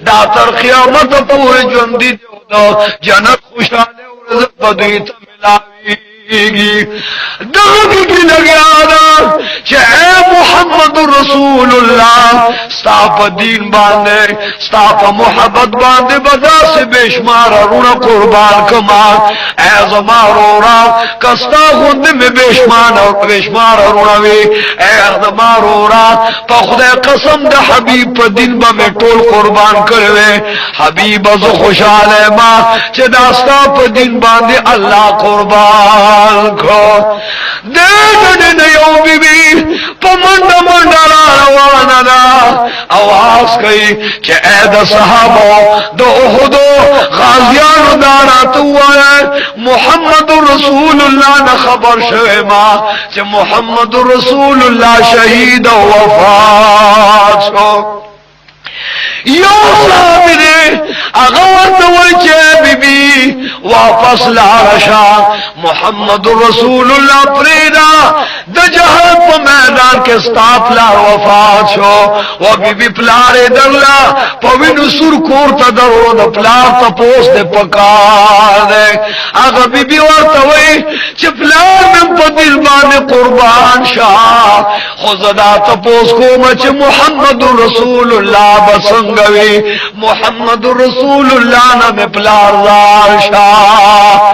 دا تر قیامت پور جوندی دیو دا جنت خوشالے ورزق بدویتا ملاویگی دغبی کی لگیا دا چه اے محمد رسول اللہ ستاپ دین باندے ستاپ محبت باندے بدا سے بیشمار رونا قربان کما اے زمارورا کستا خوند میں بیشمار رونا وی اے زمارورا پا خدا قسم دا حبیب پا دین با میں ٹول قربان کروے حبیب از خوشحال ما چه داستا پا دین باندے اللہ قربان کو دین یو بی بی پا منڈا منڈا روانا دا آواز کئی چه اے دا صحابو دا احدو غازیانو دارا تو آئے محمد رسول اللہ نا خبر شوئے ما چه محمد رسول اللہ شہید و وفات شو یو صحابی دے اغوات وچے بی بی واپس لارشا محمد رسول اللہ پریدا دا جہاد چستا پلار وفات شو و بی بی پلار درلا پوینو سر کور تا درو دا پلار تا پوس دے پکار دے اگا بی بی ورطوئی چه پلار من پا دل بان قربان شاہ خوزدا تا پوس کوما چه محمد رسول اللہ بسنگوی محمد رسول اللہ نام پلار دار شاہ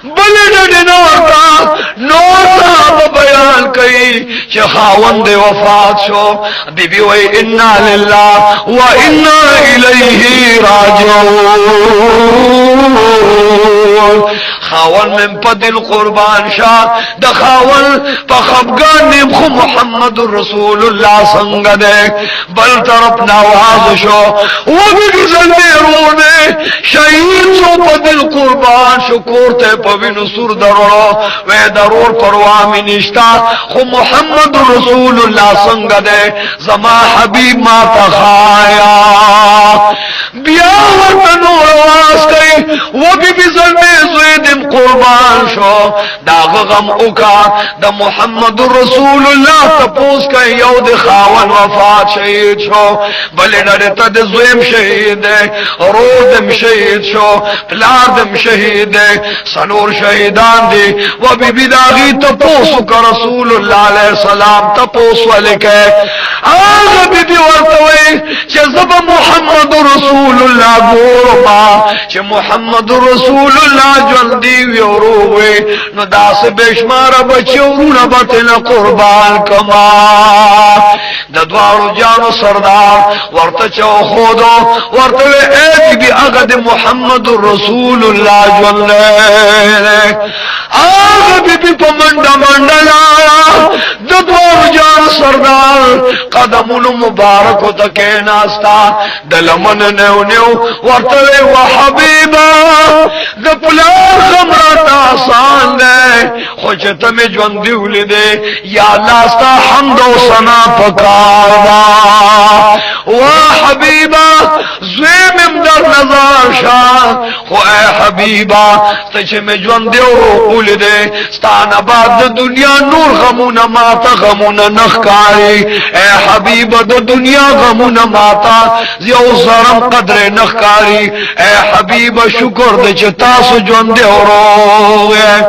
بلن نورتا نورتا بیان کئی چه خاوند وفات شو بی بی وی انا للہ و انا الیہ راجعون خاون من پا دل قربان شاہ دا خاون پا خبگان نیم خو محمد رسول اللہ سنگ دے بل طرف نواز شو وہ بھی گزل رونے شہید شو پا دل قربان شو کورتے پا بھی نصور درو وے درور پروامی نشتا خو محمد رسول اللہ سنگ دے زما حبیب ما تخایا بیا ورطنو رواز کئی وہ بھی ظلم زویدم قربان شو داغ غم اکا دا محمد رسول اللہ تپوس کا یود خاون وفات شہید شو بلی نرتا دا زویم شہید ہے رودم شہید شو پلاردم شہید ہے سنور شہیدان دی و بی بی داغی تپوسو کا رسول اللہ علیہ السلام تپوسو لکے آغا بی بی ورطوئی چه زب محمد رسول اللہ گورما چه محمد رسول اللہ جلدی ویورووی نو داس بشمار بچیورونا بطن قربان کما ددوارو جانو سردار ورطا چو خودو ورطا وی ایک بی اگد محمد رسول اللہ جلدی آغا بی بی پا منڈا منڈا لایا ددوارو جانو سردار قدمونو مبارکو تکے ناستا دلمن نیو نیو ورطا وی و حبیبا دپلار خمراتا آسان دے خوچتا میں جوندیو لی دے یا اللہ ستا حمد و سنا پکار دا و حبیبا زویم امدر نظار شاہ خو اے حبیبا ستا میں جوندیو رو لی دے ستانا بعد دنیا نور غمونا ماتا غمونا نخکاری اے حبیبا دا دنیا غمونا ماتا زیو زرم قدر نخکاری اے حبیبا شکر دے چتاسو جوندے رو گئے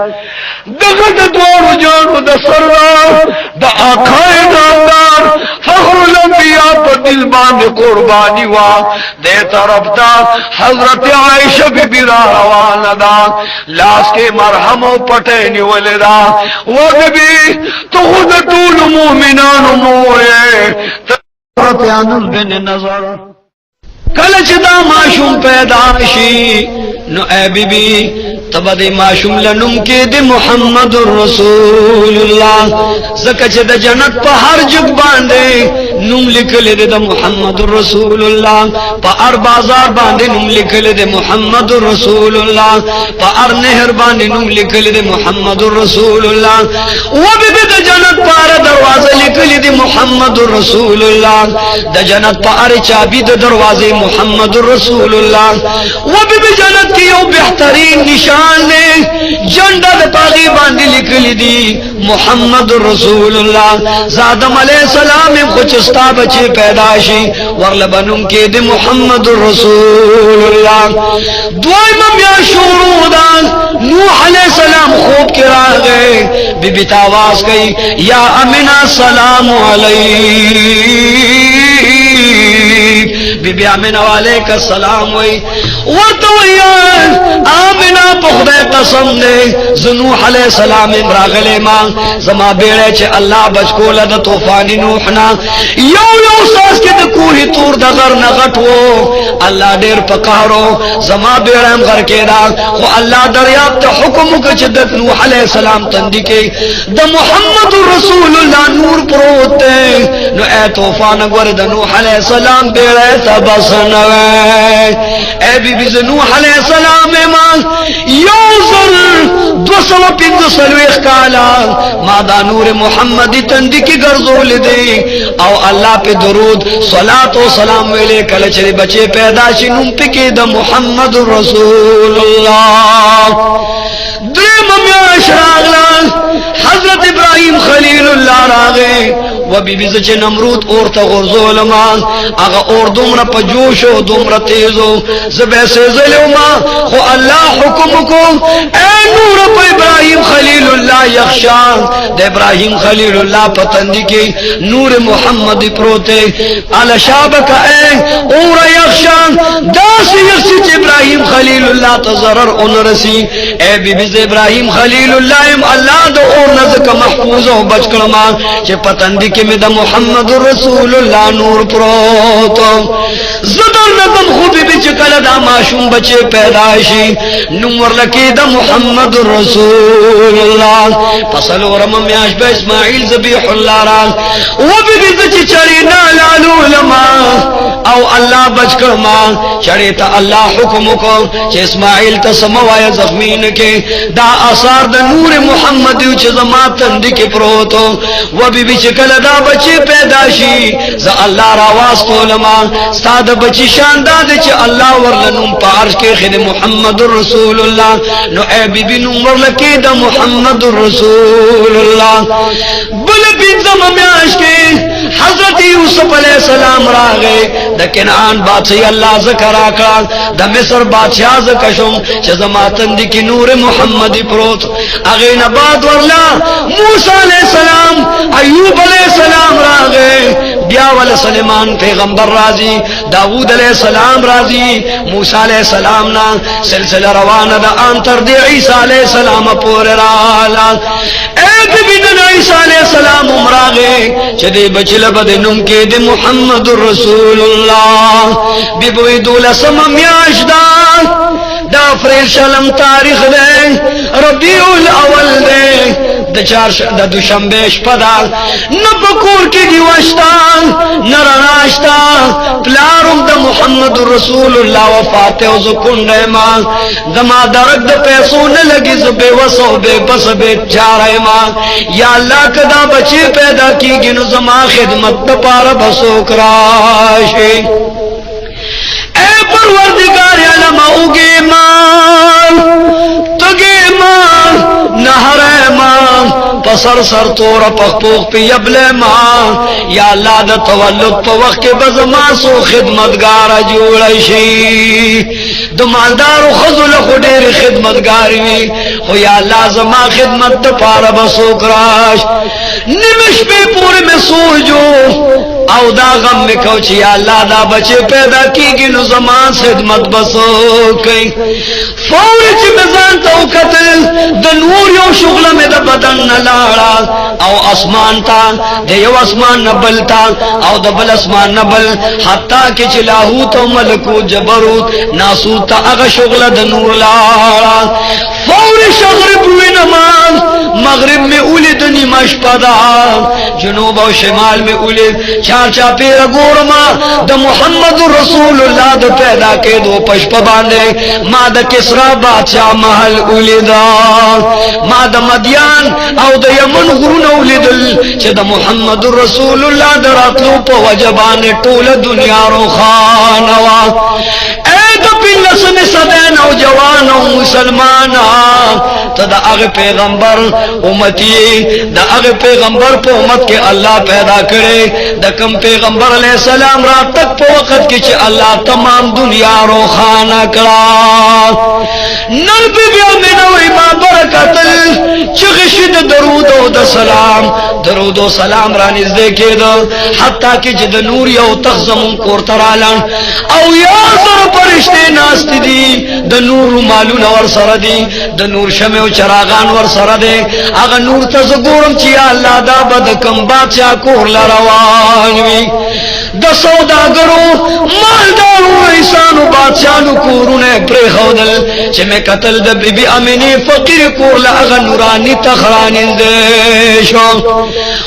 دغت دوارو جانو دا سردار دا آقای نامدار فخر الانبیاء پر دل باند قربانی وا دے طرف دا حضرت عائشہ بی بی روانا دا لاس کے مرحمو پٹینی ولدا وہ بی تو خود طول مومنان موئے حضرت انس بن نظر کلچ دا معشوم پیداشی نو اے بی بی تبا دی معشوم لنم کے دی محمد رسول اللہ زکچ دا جنت پا ہر جگ باندے نم لکل دی دا محمد رسول اللہ پا ار بازار باندے نم لکل دی محمد رسول اللہ پا ار نہر باندے نم لکل دی محمد رسول اللہ وہ بی دا جنت پا ار دروازہ لکل دی محمد رسول اللہ دا جنت پا ار چابی دا دروازے محمد رسول اللہ وہ بی جنت کی یو بہترین نشان نے جنڈا دا پاغی باندی لکلی دی محمد رسول اللہ زادم علیہ السلام خوچستا بچے پیداشی ورلبنم کے دی محمد رسول اللہ دوائی ممیا شروع دا نوح علیہ السلام خوب کرا گئے بی بی تاواز گئی یا امنا سلام علیہ بی بی آمینہ والے کا سلام ہوئی ورطویان آمینہ پخدے قسم دے زنوح علیہ السلام امراغلے ماں زما بیڑے چھے اللہ بچکو لدہ توفانی نوحنا یو ساس کے دکوہی تور دغر نغٹو اللہ دیر پکارو زما بیڑے ہم غر کے دا خو اللہ دریاب تا حکم کا چدت نوح علیہ السلام تندی کے دا محمد رسول اللہ نور پروتے نو اے توفان گورد نوح علیہ السلام بیڑے تبسنوے اے بی بی نوح علیہ السلام ایمان یوزر 250 کالا مادا نور محمدی تندی کی گرزول دی او اللہ پہ درود صلاة و سلام ویلے کلچری بچے پیداشی نم پکی دا محمد رسول اللہ درم میاش راغلان حضرت ابراہیم خلیل اللہ راغے و بی بی چې نمرود اور ته غرزول ما هغه اور دومره په جوش او دومره تیزو زبې سه ظلما خو الله حکم کو اے نور په ابراهيم خلیل الله یخشان د ابراهيم خلیل الله پتندې کې نور محمد پروته ال شابک اے اور یخشان داس یخشي چې ابراهيم خلیل الله تضرر اونرسي اے بی بی ابراهيم خلیل الله الله د اور نزک محفوظ او بچ کړما چې پتندې کې مې د محمد رسول الله نور پروت زدر نظم خو بی بی چې کله دا معصوم بچي پیدا شي نور لکه د محمد رسول الله فصل ورم میاش به اسماعیل ذبیح الله را و بی بی چې چړې نه لالو لما او الله بچ کړما چړې ته الله حکم کو چې اسماعیل ته سموایا زخمین کې دا اثار د نور محمد چې زما تند کې پروت و بی بی چې کله دا بچي پیدا شي ز الله را واسطولما ستاد بچی شاندار چې الله ورلنوم پارش کې خدای محمد رسول الله نو اے بی بی نوم ورلکې د محمد رسول الله بل بنځم میاش کې حضرت یوسف علیہ السلام راغې د کنعان بادشاہ الله ذکر آکا د مصر بادشاہ زکشم چې زما تند کې نور محمد پروت اغه نه بعد ورلا موسی علیہ السلام ایوب علیہ السلام راغې بیا ول سلیمان پیغمبر راضی داوود علیہ السلام راضی موسی علیہ السلام نا سلسلہ روانه ده ان تر دی عیسی علیہ السلام پورې رااله اے بن عیسی علیہ السلام عمره چې دې بچل بدنوم کې د محمد رسول الله بيبوي دوله سم میاشدا دا فریل شلم تاریخ ده ربیع الاول ده د چار د دوشنبه شپه ده نه پکور کې دی واشتان نه راشتا پلارم د محمد رسول الله وفات او زکونډه ما دما درک د پیسو نه لګي زبې وسو به بس به چارای ما یا الله کدا بچي پیدا کیږي نو زما خدمت د پاره بسو کراشي اے پروردگار علم اوگے مان تگے مان نہر مان پسر سر تور پخپوخ پی یبلے مان یا اللہ دا تولد پا وقت کے بزما سو خدمتگار جوڑشی دو مالدار و خزل خودیر خدمتگاری وی خو یا اللہ زما خدمت دا پارا بسو کراش نمش پہ پورے میں سو جو او دا غم میں کوچی یا اللہ دا بچے پیدا کی گی نو زمان خدمت بسو کئی فوری چی مزان تاو قتل دا نور یو شغل میں دا بدن نلارا او اسمان تا دا یو اسمان نبل تا او دا بل اسمان نبل حتی کہ چی لاہوت و ملکوت جبروت ناسوت تا اغا شغل دا نور لارا فوری شغرب ہوئی نمان مغرب میں اولد نیمش پدا جنوب و شمال میں اولد چار چاپیر گورما دا محمد رسول اللہ دا پیدا کے دو پشپ باندے ما دا کسرا بادشاہ محل اولیدا ما دا مدیان او دا یمن غرون اولیدل چه دا محمد رسول اللہ دا راتلو پا وجبان طول دنیا رو خانوا اے دا پلسن صدین او جوان او مسلمانا تا دا اغ پیغمبر امتی دا اغ پیغمبر پا امت کے اللہ پیدا کرے دا کم پیغمبر علیہ السلام را تک پا وقت کی چھ اللہ تمام دنیا رو خانہ کرا نل بی بیا منوی ما برکتل چغشد درود و سلام را نزدے کے دا حتی کی جد نور یو تخزمون کورترالان او یازر پرشتے ناستی دی دا نور مالون ور سر دی دا نور شمع و چراغان ور سر دی اگا نور تزگورم چی اللہ دا بدکم بادشاہ کور لروانوی دا سوداگرو مالدارو ایسانو بادشاہنو کورونه پری خودل چه میں قتل دا بی بی امینی فقیر کور لأغا نورانی تخرانی دیشو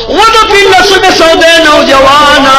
و دا پیلس میں سودے نوجوانا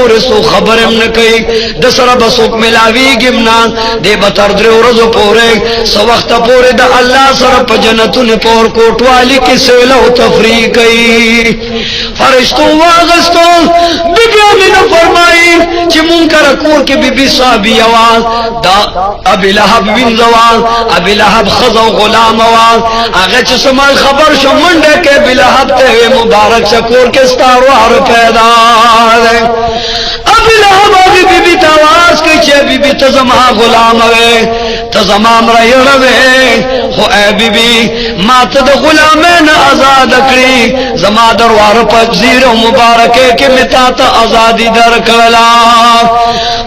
پورے سو خبرم نکئی دسر بسوک ملاویگم نا دے بطر در ورزو پورے سو وقت پورے دا اللہ سر پا جنتون پور کوٹوالی کی سیلو تفریقی فرشتوں واغستوں بی بی آمینہ فرمائی چی منکر کور کے بی بی صحابی آواز دا ابی لہب وینزوان ابی لہب خضو غلام آواز آگے چی سمال خبر شو منڈے کے بی لہب تے مبارک شکور کے ستاروار پیدا ہے ابی لہب آگے بی بی تاواز کی چی بی بی تزمہ غلام ہوئے تزمہ امرائی روے خو اے بی بی مات دا غلامین آزاد اکری زما دروار پا زیر مبارکے کے متا تا آزادی در کلا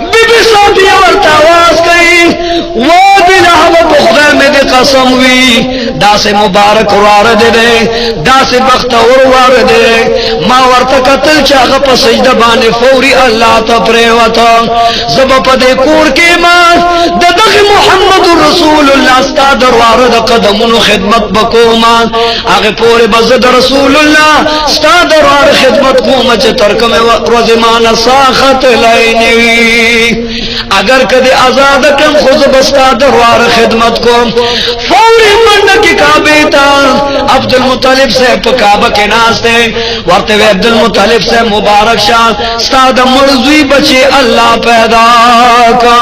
بی بی صحابی اور تاواز کئی وہ بی لہب بخدے میں دے قسم ہوئی دا سے مبارک وارد دے دا سے بختور وارد دے ما ورتقتل چاغ پا سجدہ بانے فوری اللہ تا پریوتا زبا پا دے کور کے ماں دا دخ محمد رسول اللہ ستا در وارد قدمون خدمت بکوما آگے پورے بزد رسول اللہ ستا در وارد خدمت کوما چے ترکم رزمان ساخت لائنوی اگر کدے آزاد کم خوز بستا در وارد خدمت کو فوری منڈ کی کعبے تا عبد المطلب سے پکابہ کے ناستے ورتے وے عبد المطلب سے مبارک شاہ ستاد مرضوی بچے اللہ پیدا کا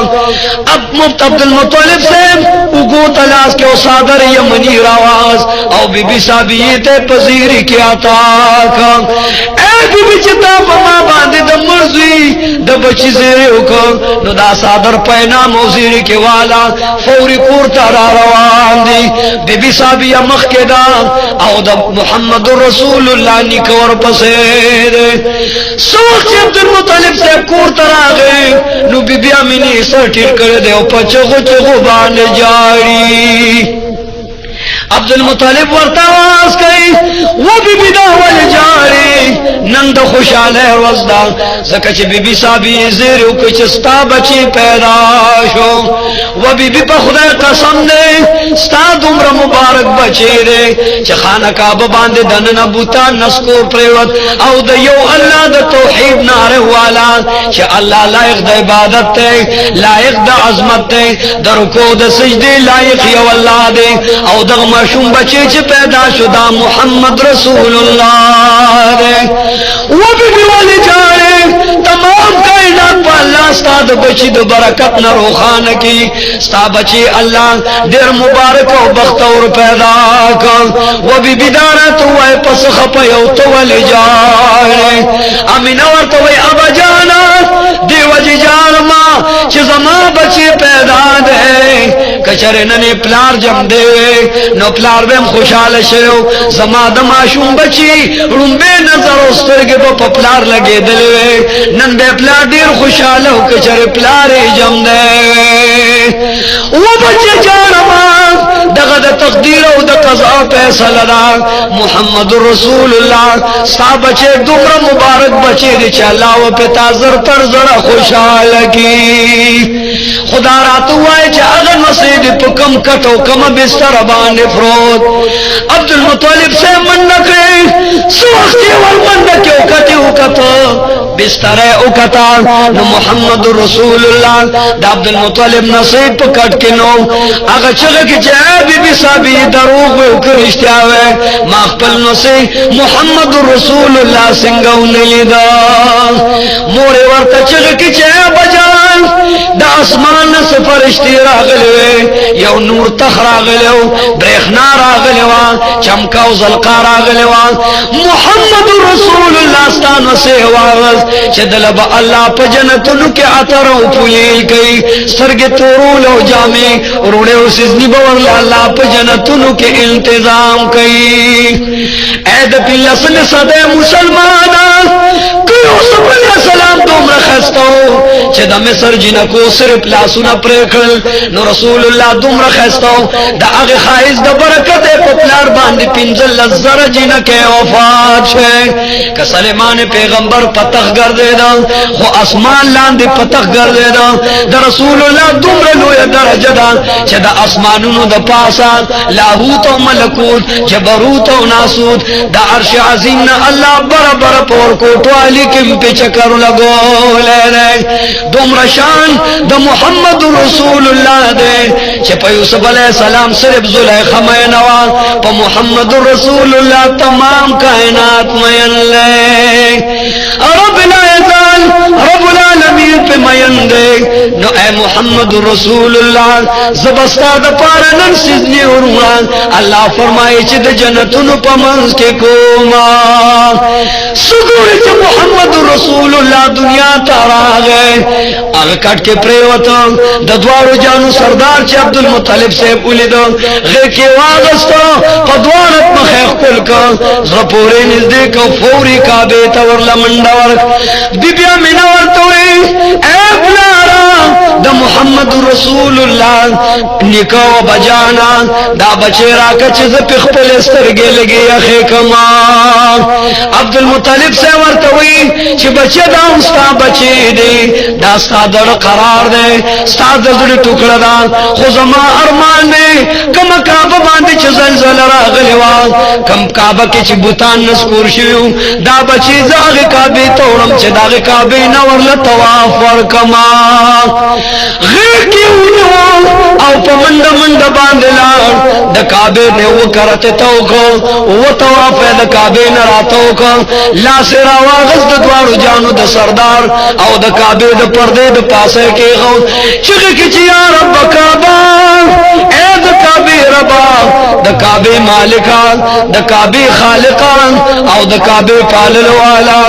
اب مفت عبد المطلب سے اگو تلاس کے صادر یمنی رواز او بی بی صحابیتے پذیری کیا تاکا اے بی بی چتا فما باندے دا مرضوی دا بچی زیرے اکا نو دا صادر پینا موزیری کے والا فوری پورتا را روان دی بی بی صحابی مخ کے دا او دا محمد رسول اللہ نکور پسید سوخ چی عبد المطلب سے کورتا را گئے نو بی بی امینی سر ٹھیر کر دے او پچغو چغو بان جاری عبد المطلب ورتاواز کئی وہ بی بی دا والی جاری نند خوشحال ہے وزدہ زکچ بی بی صحابی زیرو کچ ستا بچی پیدا شو وہ بی بی پا خدا قسم دے ستا دمر مبارک بچی دے چھ خانہ کعبہ باندے دن نبوتا نسکور پریوت او دا یو اللہ دا توحید نارے والا چھ اللہ لائق دا عبادت تے لائق دا عظمت تے دا رکو دا سجدے لائق یو اللہ دے او دا مشوم بچے چھ پیدا شدہ محمد رسول اللہ دے وہ بھی والی جانے تمام کائنات پا اللہ ستا دا بچی دا برکت نہ روخان کی ستا بچی اللہ دیر مبارک و بختور پیدا کر وہ بھی بیدارت ہوئے پس خپیو تو والی جانے امینہ ورطوئی ابا جانا دیو جی جان ماں چھ زمان بچی پیدا دے کچھرے ننے پلار جم دے نو پلار بیم خوشحال شیو زمان دماشون بچی رنبے نظر استر کے پا پلار لگے دلوے نن بے پلار دیر خوشحال ہو کچھرے پلارے جم دے وہ بچے جانمان دغد تقدیر و دا قضا پیسل دا محمد رسول اللہ سا بچے دمرا مبارک بچے دے چلا و پتا زر تر زر خوشحال کی خدا رات ہوئے چا اگر مسید پا کم کٹو کم بستر بان فرود عبد المطلب سے من نکے سوختی والمن نکے اکتی اکتا بستر اکتا نو محمد رسول اللہ دا عبد المطلب نصیب پا کٹ کے نو اگر چگہ کی چاہے بی بی صحابی دروغ وے اکرشتی آوے ماخپل نصیب محمد رسول اللہ سنگو نلی دا مورے ورطا چگہ کی چاہے بجان دا اسمان سے فرشتی راغلوے یو نور تخ راغلو بریخنا راغلوان چمکاو زلقا راغلوان محمد رسول اللہ ستانو سے واغز چدل با اللہ پا جنتنو کے عطرو پولیل کئی سرگ تورولو جامی روڑے و سزنی باور اللہ پا جنتنو کے انتظام کئی اید پی لسن صدے مسلمانا کیو سب علیہ السلام دوم رخستو چھ دا مصر جنکو صرف لاسونا پریکل نو رسول اللہ دوم رخستو دا اغی خائز دا برکت پپلار باندی پینزل لزر جنکے وفات چھے کہ سلیمان پیغمبر پتخ گردے دا خو اسمان لاندی پتخ گردے دا دا رسول اللہ دوم رلوی درجہ دا چھ دا اسمانونو دا پاسا لاہوت و ملکوت جبروت و ناسوت دا عرش عظیم نا اللہ برابر پور کوٹوالی کم پی چکر لگو دے دومره شان د محمد رسول الله دے چې په یوسف علیہ السلام صرف زلیخا مین وا په محمد رسول الله تمام کائنات مین لے رب العزت رب العالمین په مین دے نو اے محمد رسول الله زبستا د پاره نن سجدي ورما الله فرمایي چې د جنتونو په منځ کې کوما سګورې چې محمد رسول الله دنیا ته راغی هغه کټ کې پریوته د دوارو جانو سردار چې عبدالمطلب صاحب ولیدو غیر کې واغستو په دوارت مخې خپل کو زړه پورې نږدې کو فوري کعبه ته ورله منډه ورک بیا مینا ورته وی اے بلارا د محمد رسول الله نکاح بجانا دا بچی راکه چې ز په خپل سترګې لګي اخې کما عبدالمطلب سے ورته وی چې بچی دا مستا بچی دی دا ستادر قرار دی ستادر ټوکړه دا خو زما ارمان دی کم کعبه باندې چې زلزلہ راغلی و کم کعبه کې چې بوتان نسکور شیو دا بچی زاغه کعبه توړم چې دا کعبه نه ورله طواف ورکما غیر کی او په منډه منډه باندې لاړ د کعبه نه وکړته توکو او طواف د کعبه نه راتو کو لاس را واغز د دوارو جانو د سردار او د کعبه د پردې د پاسه کې غو چې چې یا رب کعبه اے د کعبه ربا د کعبه مالکان د کعبه خالقان او د کعبه پالل والا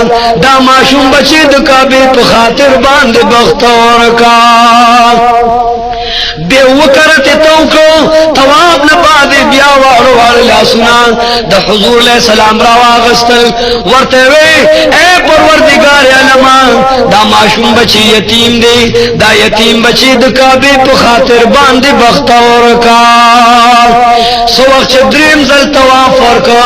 دا معشوم بچي د کعبه په خاطر باندې بختور کا دیو وکرته توکو تواب نه بعد بیا وړو لا سنا د حضور علیہ السلام را واغستل ورته وی اے پروردگار علم دا معشوم بچی یتیم دی دا یتیم بچی د کعبه په خاطر باندې بختور کا سو وخت دریم زل طواف ورکو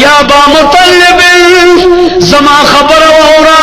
یا با مطلب زما خبر اورا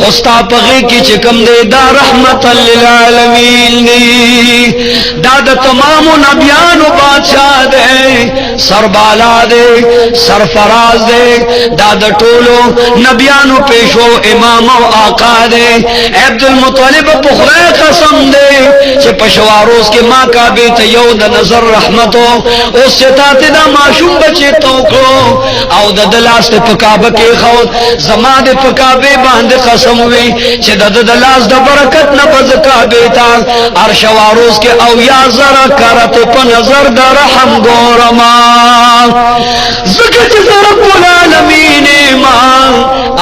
خوستا پغی کی چکم دے دا رحمت للعالمین دا دا تمام نبیان و بادشاہ دے سربالا دے سرفراز دے دا دا ٹولو نبیان و پیشو امام و آقا دے عبدالمطلب پخرے قسم دے چھ پشواروز کے ماں کا بیت یو دا نظر رحمتو اس سے تاتے دا معشوم بچے توکو او دا دلاست پکابہ کے خود زمان دے پکابے باندے قسم ہوئی چھے دا دلاس دا برکت نبز کعبے تا عرش واروز کے او یا ذرا کرت پا نظر دا رحم گورما ذکر چیز رب العالمین ایمان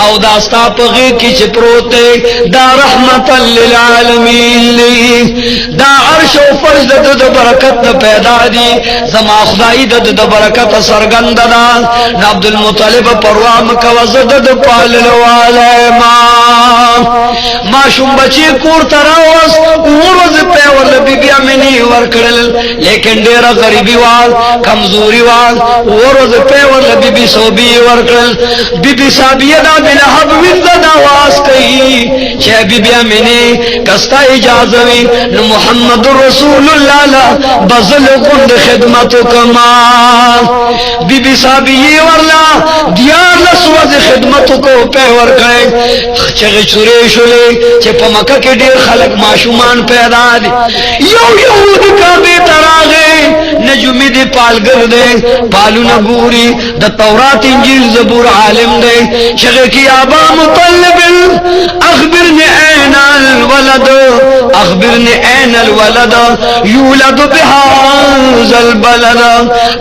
او داستا پغی کی چھ پروتے دا رحمت للعالمین لی دا عرش و فرش دا برکت نا پیدا دی زما خدای دا برکت سرگند دا عبدالمطلب پروام کوزد دا پالل والے ما شم بچی کور تراوز ورز پیول بی بی امنی ورکڑل لیکن دیرہ غریبی وال کمزوری وال ورز پیول بی بی صوبی ورکڑل بی بی صابیہ دا بلحب وزد آواز کئی چھے بی بی امنی کستا اجازوی محمد رسول اللہ بزل قند خدمتو کما بی بی صابیہ ورلا دیار لسوز خدمتو کو پیور کرے چگہ چورے شلے چھے پا مکہ کے دیر خلق معشومان پیدا دی یو یہود کعبے تراغے نجمی دی پالگر دے پالو نگوری دا تورات انجیل زبور عالم دے چگہ کی آبا مطلب اخبرنی این الولد اخبرنی این الولد یولد بحاز البلد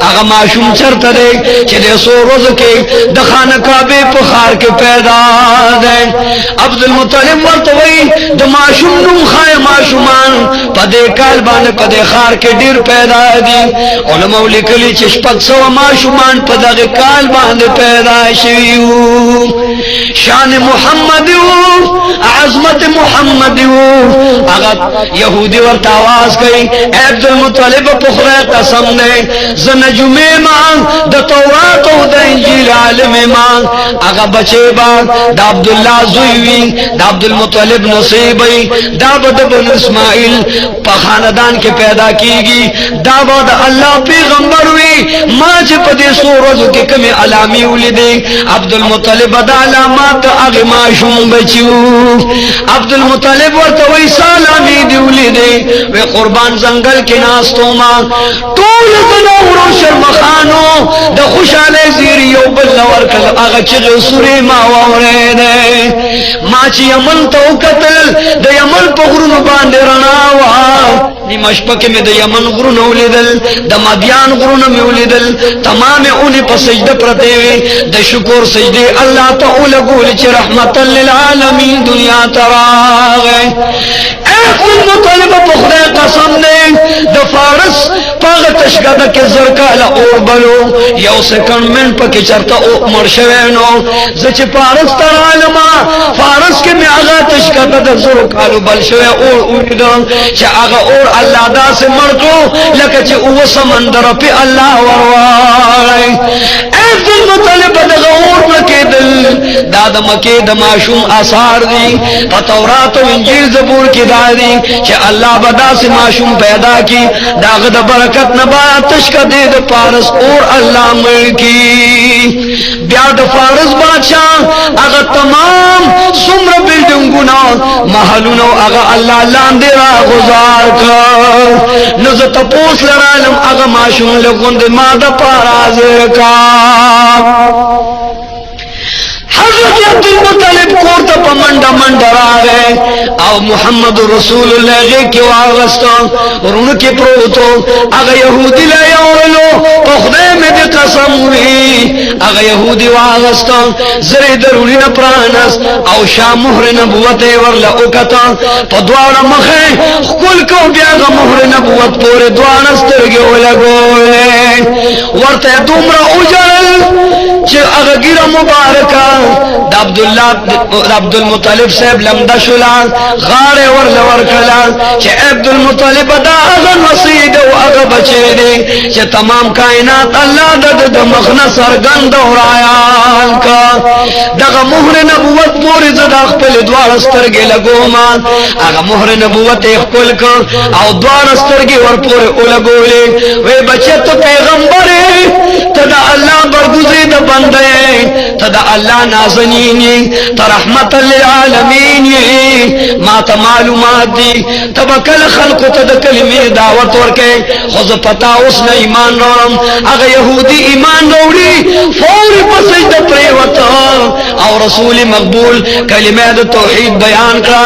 اگا معشوم چرت دے چھے دے سو روز کے دخان کعبے پخار کے پیدا دے عبدالمطلب ورطوئی دا معشوم نم خائے معشومان پدے کالبان پدے خار کے دیر پیدا دی علماء لکلی چشپت سو معشومان پدے کالبان پیدا شویو شان محمد عظمت محمد اگر یہودی ورط آواز کئی عبدالمطلب پخرے قسم دے زنجمے مان دا تورات و دا انجیل عالم مان اگر بچے بان دا عبداللہ زویوی دا عبدالمطلب نصیبی دا بن اسماعیل پا خاندان کے پیدا کی گی دا با دا اللہ پیغمبر ہوئی ما چې په دې څو ورځو کې کومې علامې ولیدې عبدالمطلب د علامات هغه ماشوم بچو عبدالمطلب ورته وایي علامې دې ولیدې وې قربان ځنګل کې ناستو ما ټول زناورو شرمخانو د خوشاله زیر یو بل ورکل هغه چې سورې ما واورېده ما چې یمن ته وکتل د یمن په غرونو باندې رڼا وه نیمه شپه کې مې د یمن غرونه ولیدل د مدیان غرونه مې ولیدل تمامې اونې په سجده پرتې وې د شکر سجدې الله ته ولګولې چې رحمتا للعالمین دنیا ته راغی عبدالمطلب په خدای قسم دی د فارس پاغه تشګده کې زر کاله اور بلو یو سکند من پکې چرته مړ شوی نو زه چې فارس ته رالم فارس کې مې هغه تشګده د زر کالو بل شوی اور ولیدم چې هغه اور الله داسې مړ کړو لکه چې اوه سمندر په الله ورواړی عبدالمطلب دغه اور نه کېدل دا د مکې د ماشوم آثار دي په تورات او انجیل زبور کې دا دي چې الله به داسې ماشوم پیدا کی داغه د برکت نه با تشکه دې د فارس اور الله ملکی بیا د فارس بادشاہ هغه تمام څومره بلډینګونه محلونه هغه الله لاندې را گزار کړ نو زه تپوس لرالم هغه ماشوم لګوند ما د پاراز کا حضرت عبدالمطلب کور ته په منډه منډه راغی او محمد رسول الله غي کې واغستو ورونو کې پروتو هغه يهودي لا یورلو په خدای مې دې قسم وی هغه يهودي واغستو زری درونی نه پرانس او شاه مهر نبوت ورله وکتا په دواړه مخه خپل کو بیا هغه مهر نبوت پورې دواړه سترګې ولګولې ورته دومره اوجل چې هغه ګیره مبارکه د عبدالمطلب صاحب لمده شولا غاړه ورله ورکړه چې عبدالمطلب دا هغه نصیب او هغه بچی دی چې تمام کائنات الله د مخنه سرګند اورايان کا دغه مهر نبوت پورې زدا خپل دواړه سترګې لګوما هغه مهر نبوت خپل ک او دواړه سترګې ور پورې ولګولې وې بچی ته پیغمبر ته د الله برګوزي د بنده ته د الله نازنین ته رحمت للعالمین ما ته معلومات دي تبکل خلق ته د کلمې دعوت ورکې خو زه پتا اوس نه ایمان نورم هغه يهودي ایمان وروړي فوري په سجده پریوته او رسول مقبول کلمه د توحید بیان کړه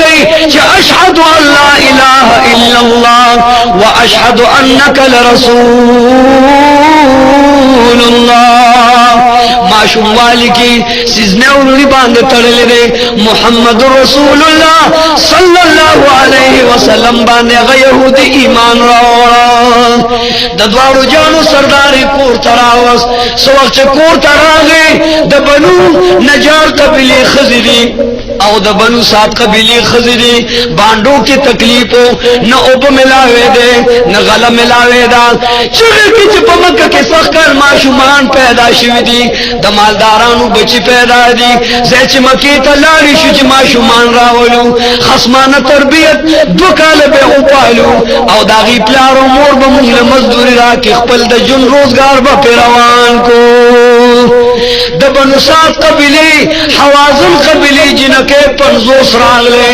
کوي چې اشهد ان لا اله الا الله واشهد انك لرسول الله معشوم والی کی سیزنے انہی باندے تڑلے دے محمد رسول اللہ صلی اللہ علیہ وسلم باندے غیہودی ایمان راوڑا ددوارو جانو سرداری کور تراوس سو وقت کور تراغے دبنو نجار قبلی خزری او د بنو سات قبیلی خزری بانڈو کی تکلیفو نہ اوب ملاوے دے نہ غلہ ملاوے دا چگر کی چپا مکہ کے سخکر معشومان پیدا شوی دی د مالدارانو بچی پیدا دی زیچ مکی تلاری شو چی معشومان راولو خصمان تربیت دو کال بے اوپالو او داغی پلارو مور بمونگ مزدوری را کی خپل د جن روزگار با پیروان کو د بنو سات قبیلی حوازن قبیلی جنکے پنزوس راغلے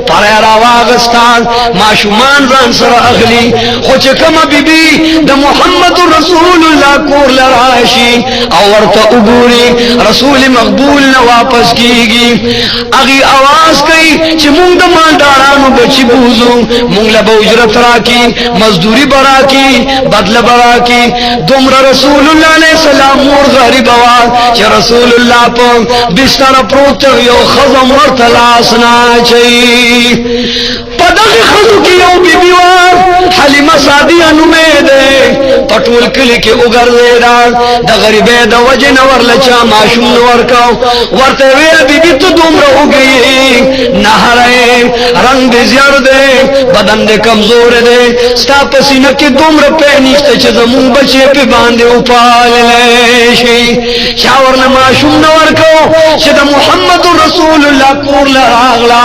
پرے راواغستان معشومان ران سر اغلی خوچ کم بی بی د محمد رسول اللہ کور لراشی اورتا اگوری رسول مقبول نہ واپس کیگی اگی آواز کئی چی مونگ دا مالدارانو بچی بوزو مونگ لبا اجرت راکی مزدوری براکی بدل براکی دمر رسول اللہ علیہ السلام مور غریب آواز چی رسول اللہ پا بستر پروتو یو خضم ورطلاسنا چی پدغ خضو کی یو بی بیوار حلیمہ سادی انومیدے پٹول کلی کی اگر زیدان دا غریبے دا وجہ نور لچا معشوم نور کاؤ ورتے ویل بی بی تو دوم رہو گئی نہرے رنگ دے زیار دے بدن دے کمزور دے ستا پسینہ کی دوم رو پہ نیشتے چھ زمون بچے پہ باندے اپال لیشی شاور معشوم نور کاؤ چھ دا محمد رسول اللہ کور لراغلا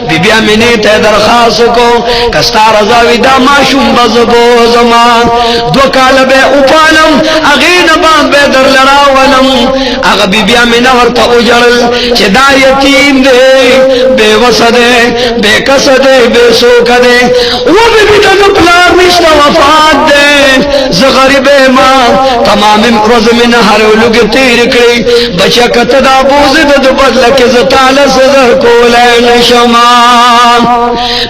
بی بی امینی تے درخواست کو کستا رضاوی دا معشوم بزبو زمان دو کال بے اپالم اغین بان بے در لراولم اغا بی بی آمینہ ورطا اجرل چه دا یتیم دے بے وسدے بے کسدے بے سوکدے و بی بی دا نپلار نشتا وفات دے زغریب ماں تمام روز من ہر لوگ تیر کری بچہ کتدا بوزد دو بدلک زتال سزر کولین شمان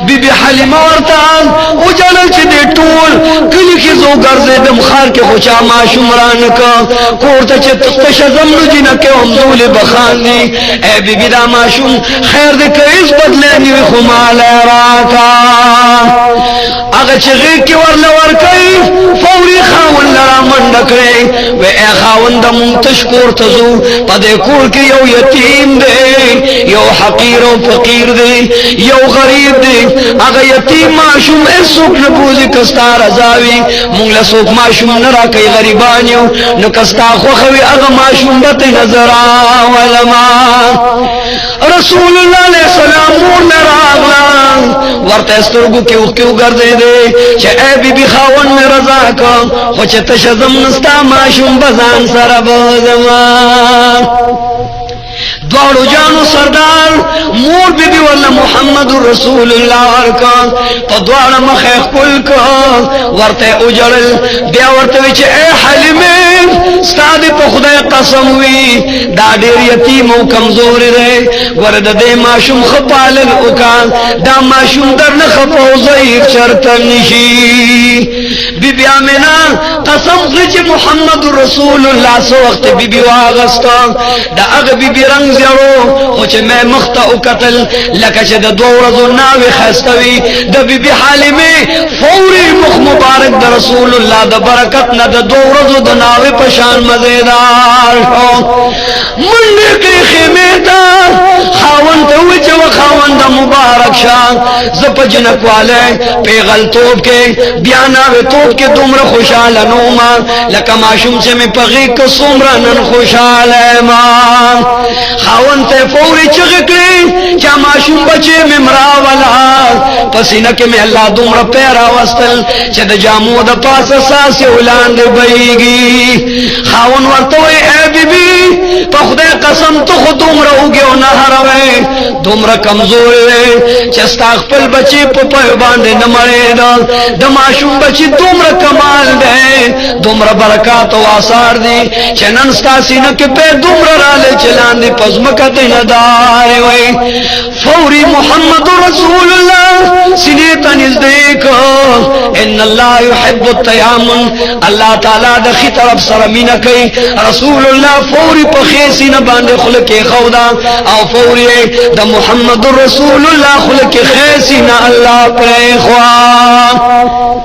بی بی حلیم ورطان اجلل چه دے طول کلی کی زو گرزے دم خار کے خوچا ما شمران کا کورتا چه تشزم نجینا کے امزول بخان دی اے بی بی دا ما شم خیر دے کہ اس بدلینی خمال راکا اگر چه غیق کی ورلور کئی فوری خاون لرا مندکرے وے اے خاون دا منتشکور تزو پدے کور کی یو یتیم دے یو حقیر و فقیر دے یو غریب دے اگر یتیم معشوم اس سوک نبوزی کستا رضاوی مونگل سوک معشوم نرا کئی غریبانیو نکستا خوخوی اگر معشوم بت نظر آولما رسول اللہ علیہ السلام مور نراغلا ورط استرگو کیو گردے دے چه اے بی بی خاون میں رضا کا خوچ تشزم نستا معشوم بزان سر بزمان دوارو جانو سردار مور بی بی واللہ محمد رسول اللہ ورکا پا دوارا مخیخ کل کا ورطے اجرل بیا ورطوی چه اے حلیمین ستادی پا خدای قسم ہوئی دا دیر یتیم و کمزور رے ورد دے معشوم خپالل اکان دا معشوم در نخپا و ضعیف چرتن نشی بی بی آمینہ قسم خرچ محمد رسول اللہ سو وقت بی بی واغستا دا اغ بی بی رنگ زیرو خوچ میں مختا اکتل لکچ دا دو رضو ناوی خستوی دا بی بی حالی میں فوری مخ مبارک دا رسول اللہ دا برکت نا دا دو رضو دا ناوی پشان مزیدار منڈے کی خیمیتا خاون تاوی چو خاون دا مبارک شان زپ جنک والے پیغل توب کے بیاناوی توب کے دمر خوشحال نوما لکا معشوم سے میں پغیق سمرنن خوشحال ایمان خاون تے فوری چغکلی کیا معشوم بچے میں مراولا پسینک میں اللہ دمر پیرا وستل چہ دا جامو دا پاس ساسی اولاند بیگی خاون ورطوئی اے بی بی پا خدای قسم تو خود دمر ہوگی و نہروے دمر کمزور ہے چستاق پل بچے پا پیباندے نمرے دا معشوم بچی دمر کمال دے دمر برکات و آثار دی چنن ستاسی نکی پہ دمر رالے چلان دی پزمکت ندارے وے فوری محمد رسول اللہ سنیتا نزدیک ان اللہ یحب التیامن اللہ تعالیٰ دخی طرف سرمین کئی رسول اللہ فوری پا خیسی نباندے خلق خودا او فوری دا محمد رسول اللہ خلق خیسی نا اللہ پر خواه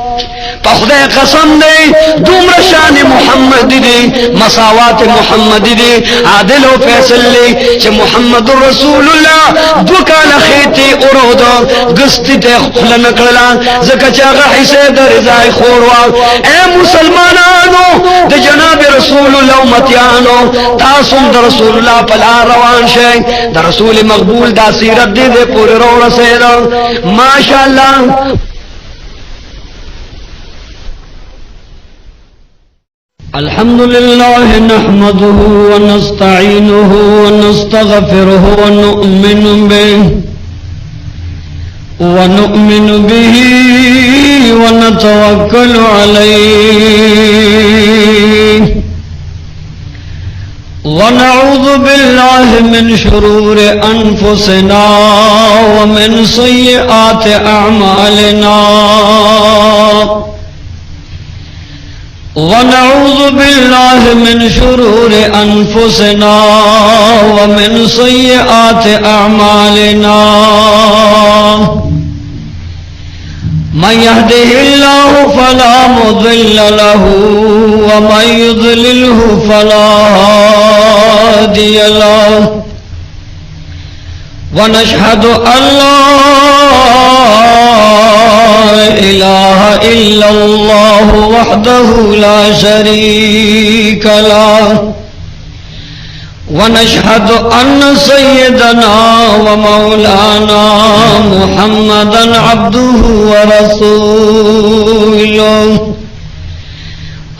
خدای قسم دے دومر شان محمد دے مساوات محمد دے عادل و فیصل لے چھ محمد رسول اللہ دکال خیتی ارودو گستی تے خلن کرلا زکا چاگا حسے در رضای خوروا اے مسلمانانو دے جناب رسول اللہ امتیانو تاسم در رسول اللہ پلا روان شے در رسول مقبول دا سیرت دے دے پوری رو رسیدو ماشاءاللہ الحمد لله نحمده ونستعينه ونستغفره ونؤمن به ونتوكل عليه ونعوذ بالله من شرور أنفسنا ومن سيئات أعمالنا ونعوذ بالله من شرور أنفسنا ومن سيئات أعمالنا من يهده الله فلا مضل له ومن يضلله فلا هادي له ونشهد أن لا إله إلا الله وحده لا شريك له ونشهد أن سيدنا ومولانا محمدا عبده ورسوله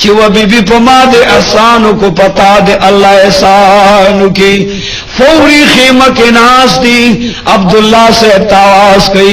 چې و بیبي په ما د احسانو کو پتا د الله احسانو کی فوری خیمه کې ناس دي عبد الله سے تاواز کئ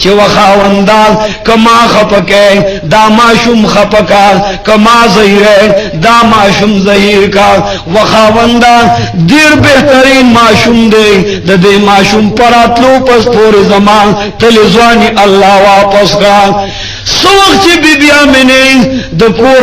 چې وخاوندان کما خپکه دا ماشوم خپکا کما زهیر دا ماشوم زهیر کا وخاوندان ډیر بهترین ماشوم دی د دې ماشوم پراتلو پس پور زمان تلزوانی الله واپس کا سوخ چې بیبي امنه د کور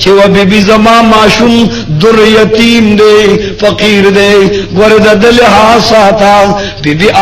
چې و بیبي زما ماشوم در یتیم دی فقیر دی ورده دل حاساتا بیبي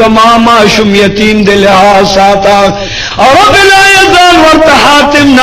زما ماشوم یتیم دی له ساتا رب لا یزال ورته حاتم نه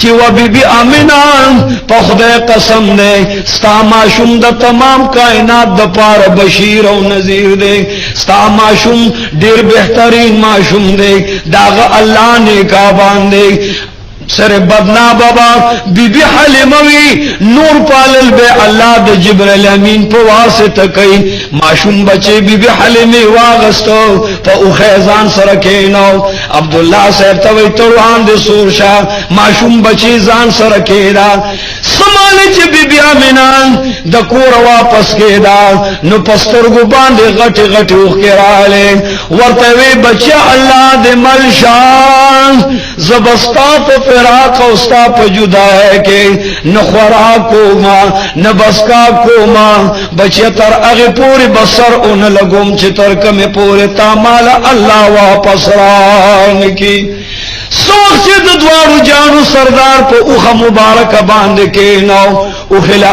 چې و بیبي امنه په خدای قسم دی ستا ماشوم د تمام کائنات د پاره بشیر او نذیر دی ستا ماشوم ډیر بهترین ماشوم دی داغه الله نه کا باندې سر بدنا بابا بیبی حلیموی نور پالل بے اللہ د جبرائیل امین په واسطه کوي ماشوم بچے بیبی حلیمی واغستو په اوخیزان سره کینو عبد الله صاحب ته توان د سورشا ماشوم بچی ځان سره کیدا سماله چې بیبی امینان د کور واپس کیدا نو پسترګو باندې غټ غټ اوخ کراله ورته وی بچا الله دې ملشان زبستا په فراق او ستا په جدای کې نه خوراکو ما نه بسکا کو ما بچی تر هغه پوری بسر اون لګوم چې تر کومه پوری تا مال الله واپس ران کی سوخ چې د دوارو جانو سردار په اوخه مبارک باندې کې نو اوخلا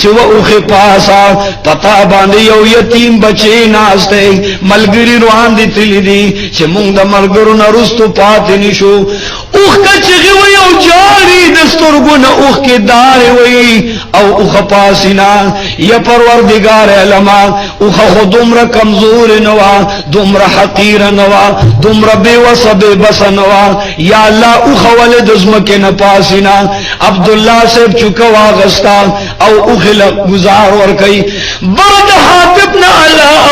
چې و اوخه پاسا پتا باندې یو یتیم بچی ناشته ملګری روان دي تللی دي چې مونږ د ملګرو نرستو پات نشو اوخ کچغي وي او جاری دستورګو نه اوخ کې دار وي او اوخه پاسینا یا پروردگار علما اوخه خودمره کمزور نوا دومره حقیر نوا دومره بے وسب بسنوا یا الله اوخه ولد زمکه نه پاسینا عبد الله صاحب چوکا واغستا او اوخه گزار ور کوي بعد حاتبنا الله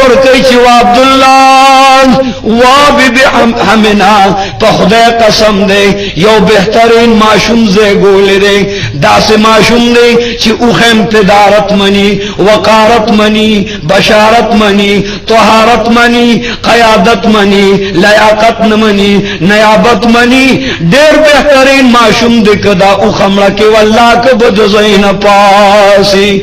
ور کوي چې عبد الله وا بی حمنا په خدای قسم دی یو بهترین ماشوم زه ګول دی داسې ماشوم دی چې اوخم پدارت منی وقارت منی بشارت منی طهارت منی قیادت منی لیاقت منی نیابت منی ډیر بهترین ماشوم دی کدا اوخمړه کې والله که بجزین پاسی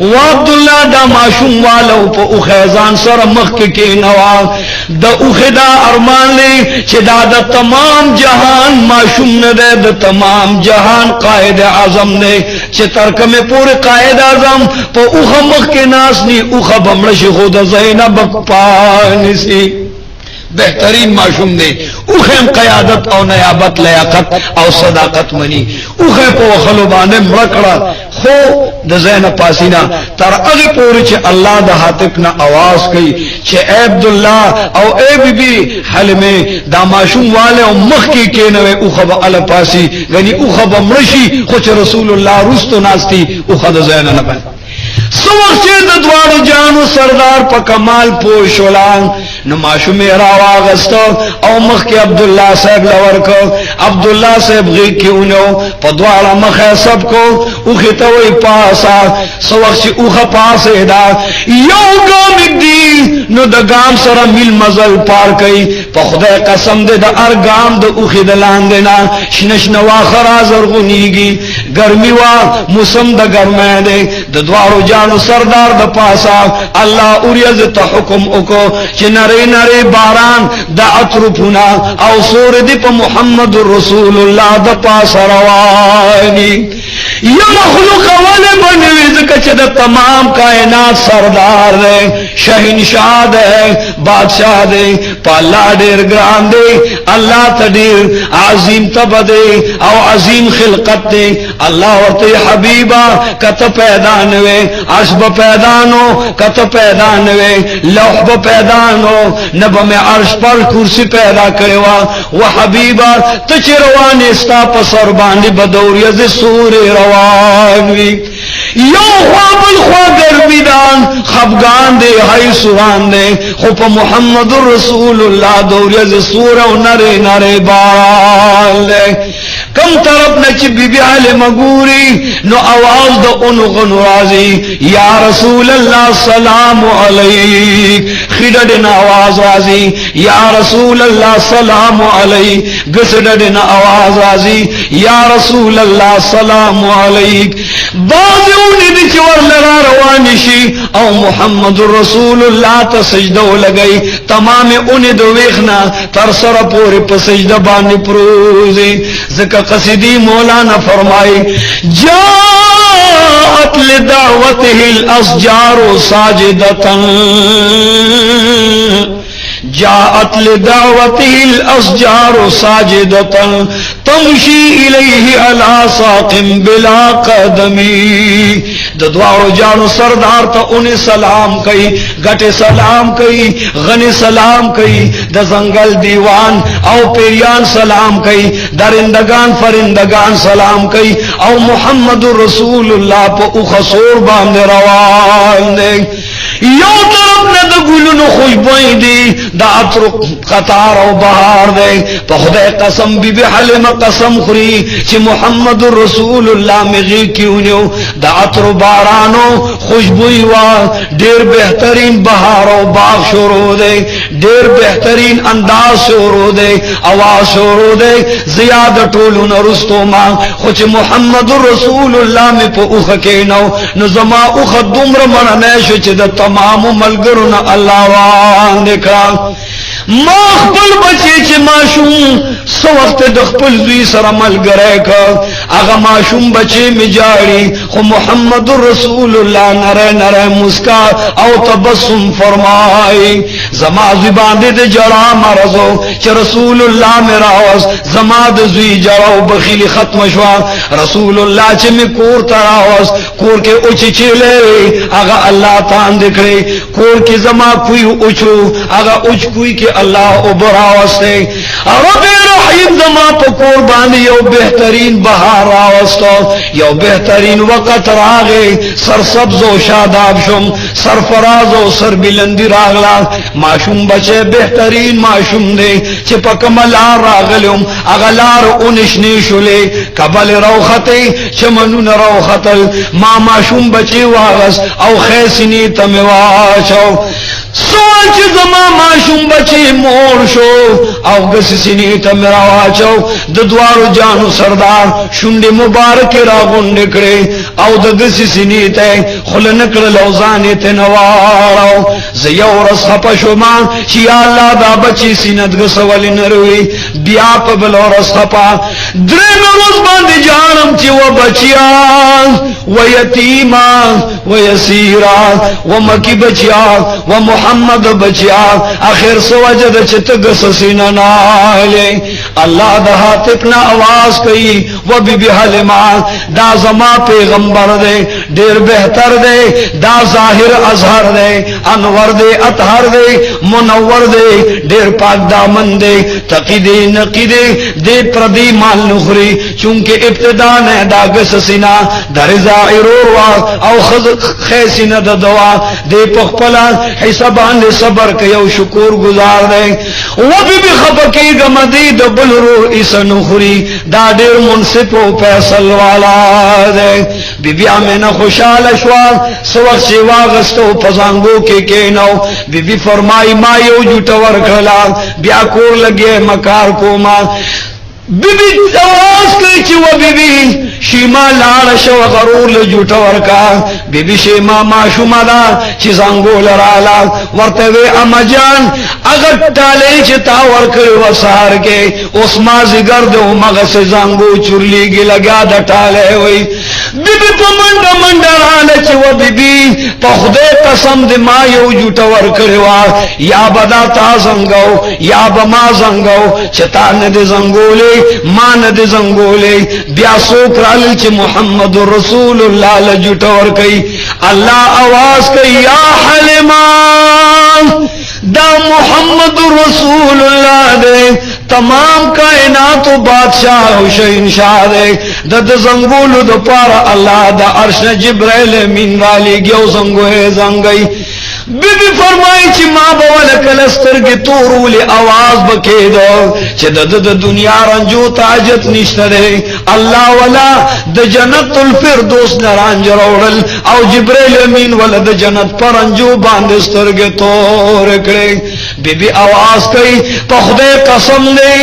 و عبد الله دا ماشوم والو په اوخیزان سره مخ کې نوا د اوخدا ارمان لري چې دا د تمام جهان ماشوم نه ده د تمام جهان قائد اعظم نه چې تر کومه پورې قائد اعظم په اوخه مخ کې ناس ني اوخه بمړ شي خود زینب پانسی بہترین معشوم دے اوخیم قیادت او نیابت لیاقت او صداقت منی اوخیم پو خلوبانے مرکڑا خو د زینب پاسینا تر اغی پوری چه اللہ دا حاتقنا آواز کئی چه اے عبداللہ او اے بی بی حلمے دا معشوم والے او مخ کی کینوے اوخب علا پاسی یعنی اوخب مرشی خوچ رسول اللہ رستو ناستی اوخد زینب نبن سوخ چه د دوارو جانو سردار پا کمال پوشولان نو معشوم راواغستو او مخ کی عبداللہ صاحب لورکو عبداللہ صاحب غی کیونو پا دوارا مخ سب کو اوخی توی پاسا سوخ چه اوخ پاسه دا یو گام دی نو دا گام سر میل مزل پار کئی پا خدای قسم دے دا ارگام دا اوخی دلان دینا شنشنوا خرازر غنیگی گرمی وا موسم دا گرمه دے دا دوارو جانو سردار دا پاسا اللہ اوریز تا حکم اکو چه نری نری باران دا عطرپونا او سور دی پا محمد رسول اللہ دا پاسا روانی یا مخلوق والے بنوی ذکر چه دا تمام کائنات سردار دے شہنشاہ دے بادشاہ دے پالا دیر گران دے اللہ تا دیر عظیم تب دے او عظیم خلقت دے اللہ ورطی حبیبہ کت پیدانوے عشب پیدانو کت پیدانوے لوح پیدانو نبا میں عرش پر کرسی پیدا کروا و حبیبہ تچروانی استا پسر باندی بدوریز سور روانوی یو خوا بل خوا گرمی دان خفگان دے ہائی سوان دے خوب محمد رسول اللہ دوریز سور و نرے نرے بال دے کم طرف نچ بی بی علی مگوری نو آواز دا انغن رازی یا رسول اللہ سلام علیک خیڈن آواز رازی یا رسول اللہ سلام علیک گسڈن آواز رازی یا رسول اللہ سلام علیک بعض اونی دی چور لگا روانشی او محمد رسول اللہ تا سجدو لگئی تمام اونی دو ویخنا تر سر پوری پا سجدہ بانی پروزی ذکر قصیدی مولانا فرمائی جاءت لدعوته الاشجار ساجدتا جاءت لدعوته الاشجار ساجدتا تمشي الیہ علی ساق بلا قدمی دوارو جانو سردار تا انہیں سلام کئی گٹے سلام کئی غنی سلام کئی دا زنگل دیوان او پیریان سلام کئی درندگان فرندگان سلام کئی او محمد رسول اللہ پا اخصور باندے روان دے یو طرف نہ دا گلن خوشبوئی دی دا عطر قطار او بہار دے پا خدای قسم بی بی حلم قسم خری چی محمد رسول اللہ مغی کیونیو دا عطر بارانو خوشبوئی وا دیر بہترین بہار او باغ شروع دے دیر بہترین انداز شروع دے آواز شروع دے زیادہ ٹولو نرستو ماں خوچ محمد رسول اللہ میں پا اوخ کے نو نظما اوخ دمر مننیشو چی دا تمام ملگرنا اللہ وان دکھا ما خپل بچی چی ماشوم سو وقت دخپل دوی سر ملگرے کا اگا ماشوم بچی می جاری خو محمد رسول اللہ نرے نرے مسکا او تبسم فرمائی زما زبان دے جڑا مرزو چی رسول اللہ میرا آواز زما دوی جڑاو بخیلی ختم شوا رسول اللہ چی می کور تر آواز کور کے اچھی چیلے اگا اللہ تان دکھرے کور کی زما کوئی اچھو اگا اچھ کوئی کے اللہ ابرا وستے رب رحیم زما پکور باندې یو بہترین بہار راوستو یو بہترین وقت راغے سرسبز و شاداب شم سرفراز و سربلندی راغلا معشوم بچے بہترین معشوم دے چپا کملار راغلیم اغلار انشنی شلے کبل روختے چمنون روختل ما معشوم بچے واغس او خیسنی تمواچو سوال چی زما معشوم بچے مور شو او گس سنیتا میرا واچو ددوارو جانو سردار شنڈی مبارک را گنڈکڑے او دگس سنیتا خل نکڑ لوزانیت نوارو زیو رس خپا شمان چی اللہ دا بچی سینت گس ولی نروی بیا پا بلو رس خپا درین روز باندی جانم چی و بچیان و یتیمان و یسیران و مکی بچیان و محمد بچیا آخر سوجد چتگ سسینا نالے اللہ دا حاتفنا آواز کئی و بی بی حلمان دا زما پیغمبر دے دیر بہتر دے دا ظاہر ازہر دے انور دے اطہر دے منور دے دیر پاک دامن دے تقی دے نقی دے دے پردی مال نخری چونکہ ابتدا نے دا گسسینا در زائرور وار او خیسینا دا دوا دے پخپلا حسابان دے صبر کیو شکور گزار دے وہ بھی خبکی گمدید بلرو اس نخری دا دیر منصف و پیسل والا دے بی بی آمینہ خوشحال اشوار سوق سے واغستو پزانگو کے کینو بی بی فرمائی ما یو جوٹور کھلا بیا کور لگے مکار کو ما بی بی آواز کئی چی و بی بی شیما لال شو غرور لجوٹا ورکا بی بی شیما معشوما دا چی زنگو لرالا ورطوے اما جان اگر ٹالے چی تاور کری وسار کے اس مازی گرد و مغس زنگو چرلی گی لگا دا ٹالے ہوئی بی بی پا منڈا منڈا رالا چی و بی بی پا خدے قسم دی ما یو جوٹا ورکری وار یا بدا تا زنگو یا بما زنگو چتا ندی زنگو لے مان دے زنگولے بیا سوک رالل چی محمد رسول اللہ لجوٹور کئی اللہ آواز کئی یا حلمان دا محمد رسول اللہ دے تمام کائنات و بادشاہ و شہنشاہ دے دد زنگولو دو پارا اللہ دا عرش جبرائیل امین والی گیو زنگوے زنگئی بی بی فرمائی چی ما بول کلستر کی تورولی آواز بکی دو چی د دنیا رنجو تاجت نشت دے اللہ والا د جنت الفردوس نرانج روڑل او جبریل امین والا د جنت پر رنجو باندستر کی تور کرے بی بی آواز کئی پا خدای قسم دے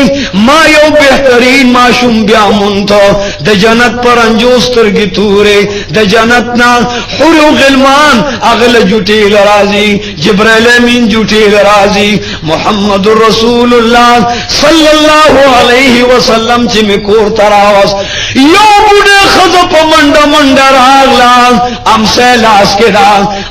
ما یو بہترین معشوم بیامون تو د جنت پر رنجوستر کی تورے د جنت نا حور و غلمان اغل جوٹی لرازی جبرائیل امین جھوٹی راضی محمد رسول اللہ صلی اللہ علیہ وسلم چی میں کور تراوس یو بوڑے خزپ منڈا منڈا راغلا ام سے لاس کے دا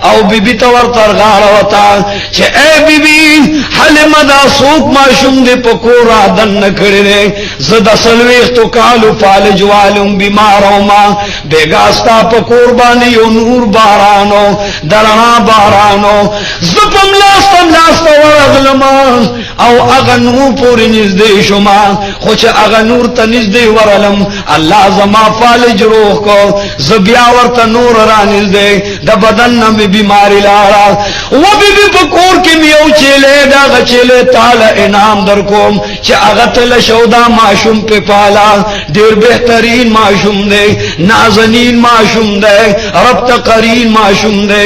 او بی بی تور ترغار وطا چی اے بی بی حلم دا سوک معشوم دے پکورا دن نکڑی دے زد سلویخ تو کالو فالج والم بیماروں ما بیگاستا پکور بانی یو نور بارانو درنا بارانو زپم لاستا ورغلمان او اغا نور پوری نزدی شما خوچ اغا نور تا نزدی ورلم اللہ زما فالج روح کو زبیاور تا نور را نزدی دا بدن نمی بیماری لارا و بی بی بکور کی میو چیلے دا غا چیلے تالا انعام در کوم چی اغا تل شودا معشوم پی پالا دیر بہترین معشوم دے نازنین معشوم دے رب تقرین معشوم دے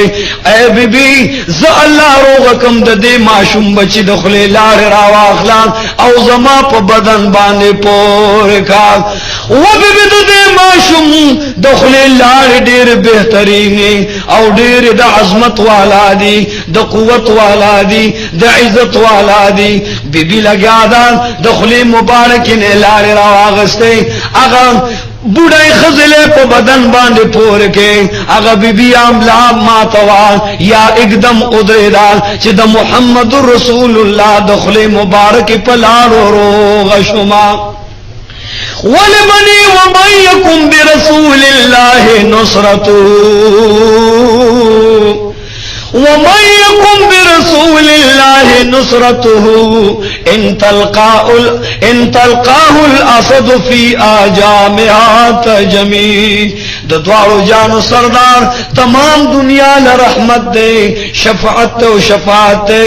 اے بی بی ز اللہ روغکم د دې معشوم بچی دخلی لار راو اخلان او زما په بدن باندې پور کا و بی د دې معشوم دخلی لار ډیر بهترین او ډیر د عظمت والا دی د قوت والا دی د عزت والا دی بی بی لگا دا دخلی مبارک نه لار راو اغسته اغه بوڑای خزلے پا بدن باندے پور کے اگا بی بی عملہ ماتوا یا اقدم ادریدا چی دا محمد رسول اللہ دخل مبارک پلارو روغ شما وَلِمَنِي وَمَنْ يَكُمْ بِرَسُولِ اللَّهِ نُصْرَتُهُ وَمَنْ يَكُمْ بِرَسُولِ اللَّهِ نُصْرَتُهُ إِن تَلْقَاهُ الْأَسَدُ فِي آجَامِهَا تَجْمِي د دوارو جانو سردار تمام دنیا لرحمت دے شفاعت و شفاعت دے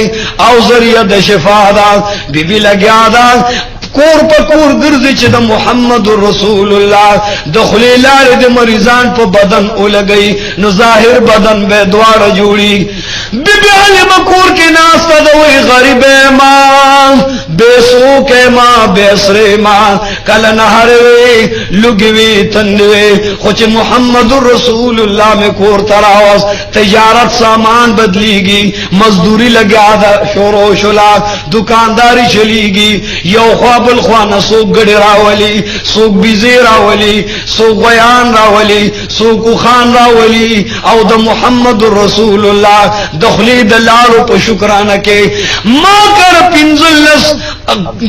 او ذریعہ د شفاعت بی بی لگیا دا کور پا کور گرزی چی دا محمد رسول اللہ دخلی لار دا مریضان پا بدن اولگئی نو ظاہر بدن بے دوار جوڑی بی بی علم کور کی ناستا دوئی غریب ماں بے سوک ماں بے سرے ماں کل نہروی لگوی تندوی خوچ محمد رسول اللہ میں کور تراوز تجارت سامان بدلی گی مزدوری لگا دا شورو شلا دکانداری چلی گی یو خواب بالخوانه سوق گڑی راولی سوق بیزی راولی سوق غیان راولی سوق خان راولی او د محمد رسول اللہ دخلی دلالو پا شکرانہ کے ما کر پنزلس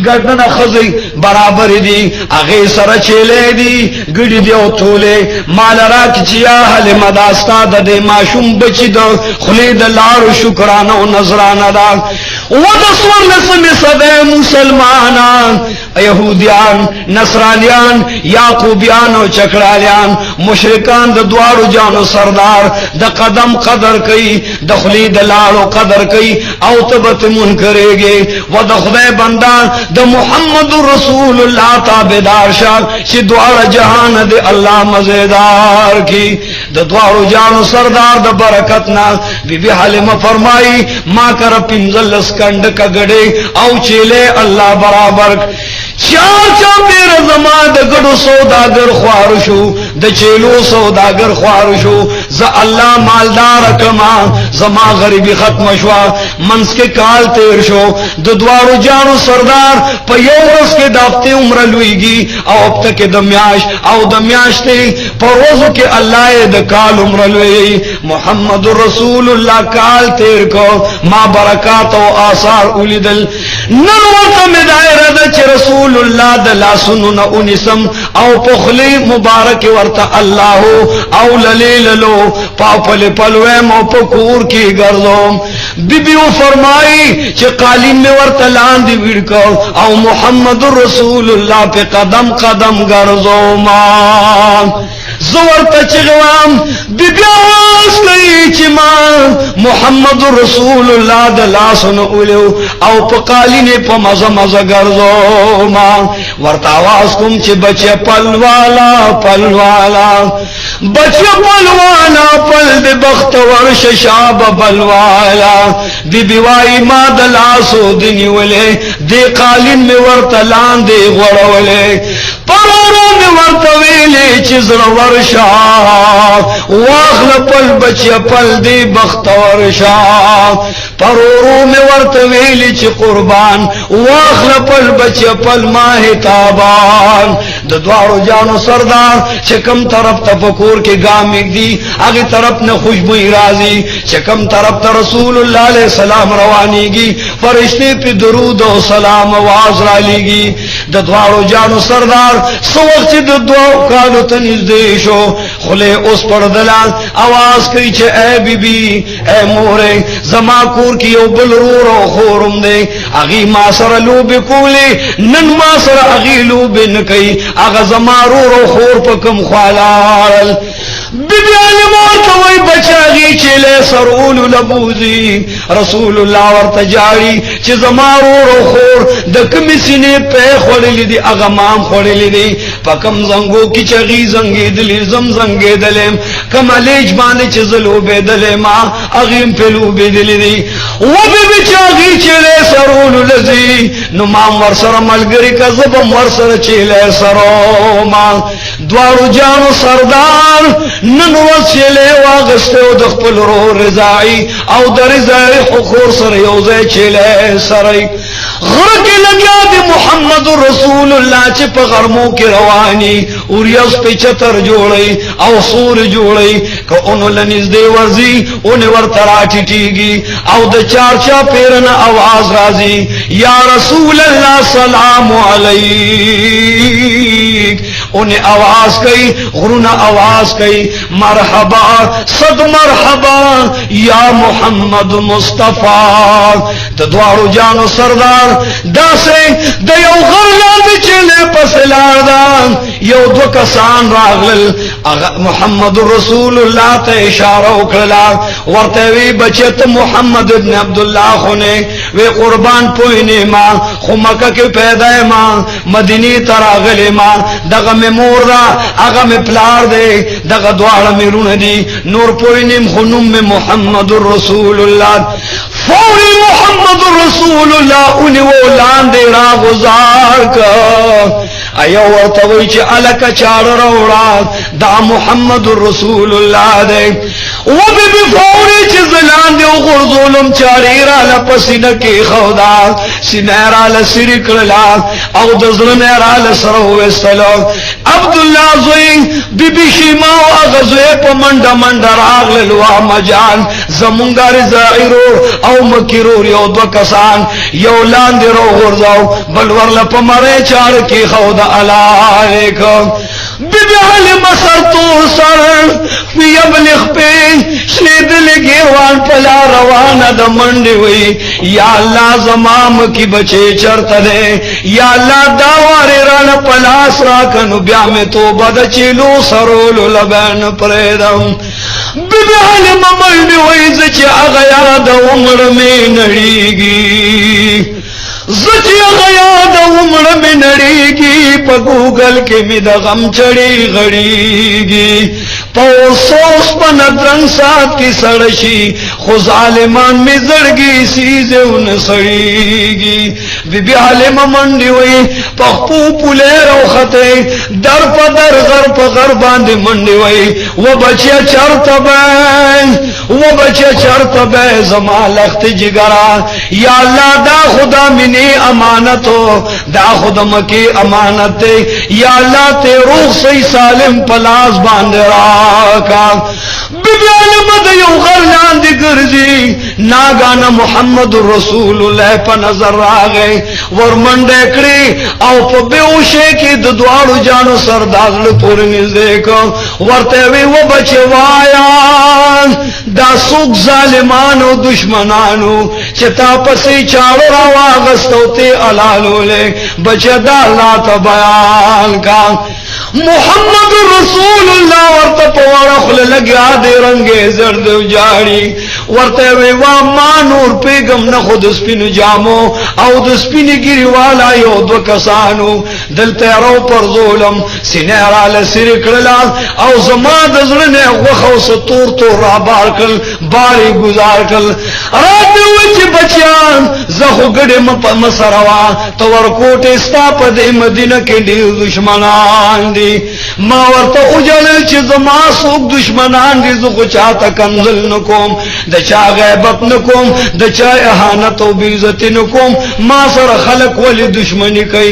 گردن خزی برابر دی اغی سر چیلے دی گڑی دیو تولے مال راک چیا حل مداستا دا دے معشوم بچی دا خلی دلالو شکرانہ و نظرانہ دا ودسور نسم صدے مسلمانان یہودیان نصرانیان یعقوبیان و چکرالیان مشرکان د دوارو جانو سردار د قدم قدر کئی دخلی دلالو قدر کئی او تبت من کرے گے و د خدای بندان د محمد رسول اللہ تابدار شاک چی دوار جہان د اللہ مزیدار کی د دوارو جانو سردار د برکتنا بی بی حلم فرمائی ما کر پنزل اسکنڈ کا گڑے او چیلے اللہ برابر چار چاپیر زمان دا گڑو سوداگر خوارشو دا چیلو سوداگر خوارشو زا اللہ مالدار کما زما غریبی ختم شوا منس کے کال تیر شو دا دوارو جانو سردار پا یو رس کے دافتے عمر لویگی او اب تک دمیاش او دمیاش تے پا روزو کے اللہ دا کال عمر لویگی محمد رسول اللہ کال تیر کو ما برکات و آثار اولی دل ننوکا مدائر دا چی رسول اللہ دلا سنو نا انسم او پخلی مبارک ورته الله او للیللو پاپل پلویم او پکور کی گردو بیبیو فرمائی چې قالین میں ورته لاندې ویڑکو او محمد رسول اللہ پہ قدم قدم گرزو ما زورتا چغوام بیبی آواز کئی چی ما محمد رسول اللہ دلاسن اولیو او پا قالین پا مزا مزا گرزو ما ورتا آواز کم چی بچے پلوالا پلوالا بچے پلوالا پل دی بخت ورش شاب پلوالا بیبی وائی ما دلاسو دنی ولے دی قالین میں ورتا لان دی غرولے پرورو میں ورتا ویلے چیز ورشا واخل پل بچی پل دی بخت ورشا پرورو میں ورتا ویلے چی قربان واخل پل بچی پل ماہ تابان دوارو جانو سردار چکم طرف تا پکور کے گامک دی اگی طرف نے خوشبوئی رازی چکم طرف تا رسول اللہ علیہ السلام روانی گی فرشتے پی درود و سلام آواز را لی گی دوارو جانو سردار سوقت دو کالو تنیز دیشو خلے اس پر دلان آواز کئی چھے اے بی بی اے مورے زما کور کی او بل رو رو خورم دے اگی ما سر لو بکولے نن ما سر اگی لو بنکئی اگا زما رو رو خور پکم خوالال بی بی علمات وی بچاگی چلے سرولو لبوزی رسول اللہ ورتجاری چی زما رو رو خور دکمی سینے پہ خوڑی دی اگا مام خوڑی دی پکم زنگو کی چغی زنگی دلی زم زنگی دلیم کم علیج بانے چزلو بے دلیم اغیم پلو بے دلی دی و بی بی چاگی چلے سرولو لزی نو مام ورسر ملگری کا زبم ورسر چلے سرو مام دوارو جانو سردار ننوز چلے واغستے او دخپل رو رضائی او در رضائی حقور سر یوزے چلے سرائی غرق لگیا دی محمد رسول اللہ چپ غرموں کی روانی اور یز پہ چتر جوڑی او سور جوڑی کہ انہوں لنیز دے ورزی انہیں ورطراٹی ٹیگی او دا چارچا پیرن آواز رازی یا رسول اللہ سلام علیک انہیں آواز کئی غرون آواز کئی مرحبا صد مرحبا یا محمد مصطفیٰ دوارو جانو سردار دا سے دا یو غرلان دی چلے پسلار دا یو دو کسان راغل محمد رسول اللہ تا اشارہ اکرلا ورطوی بچت محمد ابن عبداللہ خونے وی قربان پوئنے ماں خو مکہ کے پیدا ماں مدینی تراغل ماں دغا میں مور دا اغا میں پلار دے دغا دوارا میں رون دی نور پوئنیم خنم میں محمد رسول اللہ فوری محمد رسول اللہ انہی وہ لاندے را گزار کا ایو ورطوی چی علک چار روڑا دا محمد رسول اللہ دے وہ بی فوری چی زلان دے غرزولم چاری را لپسینکی خودا سینیرا لسرکللا او دزرنیرا لسروستلو عبداللہ زوی بی بی شیماو اغزوی پا مند مند راغ للوا مجان زمونگا رضائرور او مکرور یو دو کسان یو لاندی رو غرزاو بلور لپا مرے چار کی خودا علیکم بی بی علم سر طور سر فی ابلغ پہ شنید لگیوان پلا روانہ دا منڈی ہوئی یا اللہ زمام کی بچے چرت دے یا اللہ داواری ران پلاس راکنو بیا میں تو بد چلو سرولو لبین پریدم بی بی علم منڈی ہوئی زچی اغیا دا عمر میں نڑیگی زچی غیا دا عمر میں نڑیگی پا گوگل کے می دا غم چڑی غڑیگی پا سوس پا ندرنگ ساتھ کی سڑشی خو ظالمان میں زڑگی سیزے ان سڑیگی بی بی علم منڈی ہوئی پخپو پولے روختے در پا در غر پا غر باندے منڈی ہوئی وہ بچے چرت بے زمان لخت جگرا یا اللہ دا خدا منی امانت ہو دا خدا مکی امانت دے یا اللہ تے روح سی سالم پلاس باندے راکا بی بی علم دا یو غرلان دی گرزی ناگانا محمد رسول اللہ پا نظر راگے ورمنډه کړی او په بیوشه کې د دواړو جانو سردار پورې نږدې کو ورته وی و بچوایا دا څوک ظالمانو دشمنانو چې تا پسې چاړو را واغستو ته علالولې بچدا الله ته بیان کا محمد رسول الله ورته په ورخل لګیا دی رنگې زرد جاړي ورته وی وا ما نور پیغام نه خود سپینو جامو او د سپینې ګری والا یو دو کسانو دلته راو پر ظلم سینه را لسر کړلا او زما د زړه نه غوخو ستور تو را بار کړ باري گزار کړ راته و چې بچیان زه غړې مسروا تو ورکوټه ستا په مدینه کې ډیر دشمنان دي ما ورته وجل چې زما څوک دشمنان دي زه خو چاته کنزل نکوم د چا غیبت نکوم د چا اهانت او بی عزت نکوم ما سره خلق ولی دشمنی کوي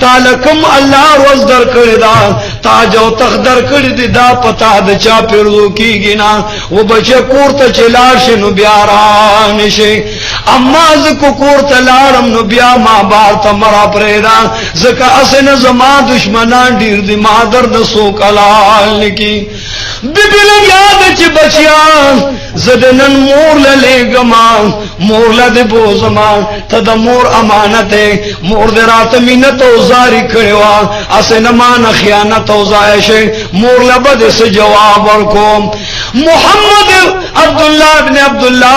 تعلقم الله روز در کړی دا تاج او تخت در کړی دی دا پتا د چا پیرو کیږي نه و بچ کور ته چلاړ شنو بیا را نشي اما ز کو کور ته لاړم نو بیا ما بار ته مرا پرېدا زکه اسنه زما دشمنان ډیر دي ما درد سو کلال کی بیبیل یاد چې بچیان زدنن مور لګما مور لده بوزما ته د مور امانت مور د رات مينت او زاری کړوا اسنه مان خیانت او زایشه مور لبد سے جواب ورکوم محمد عبد الله ابن عبد الله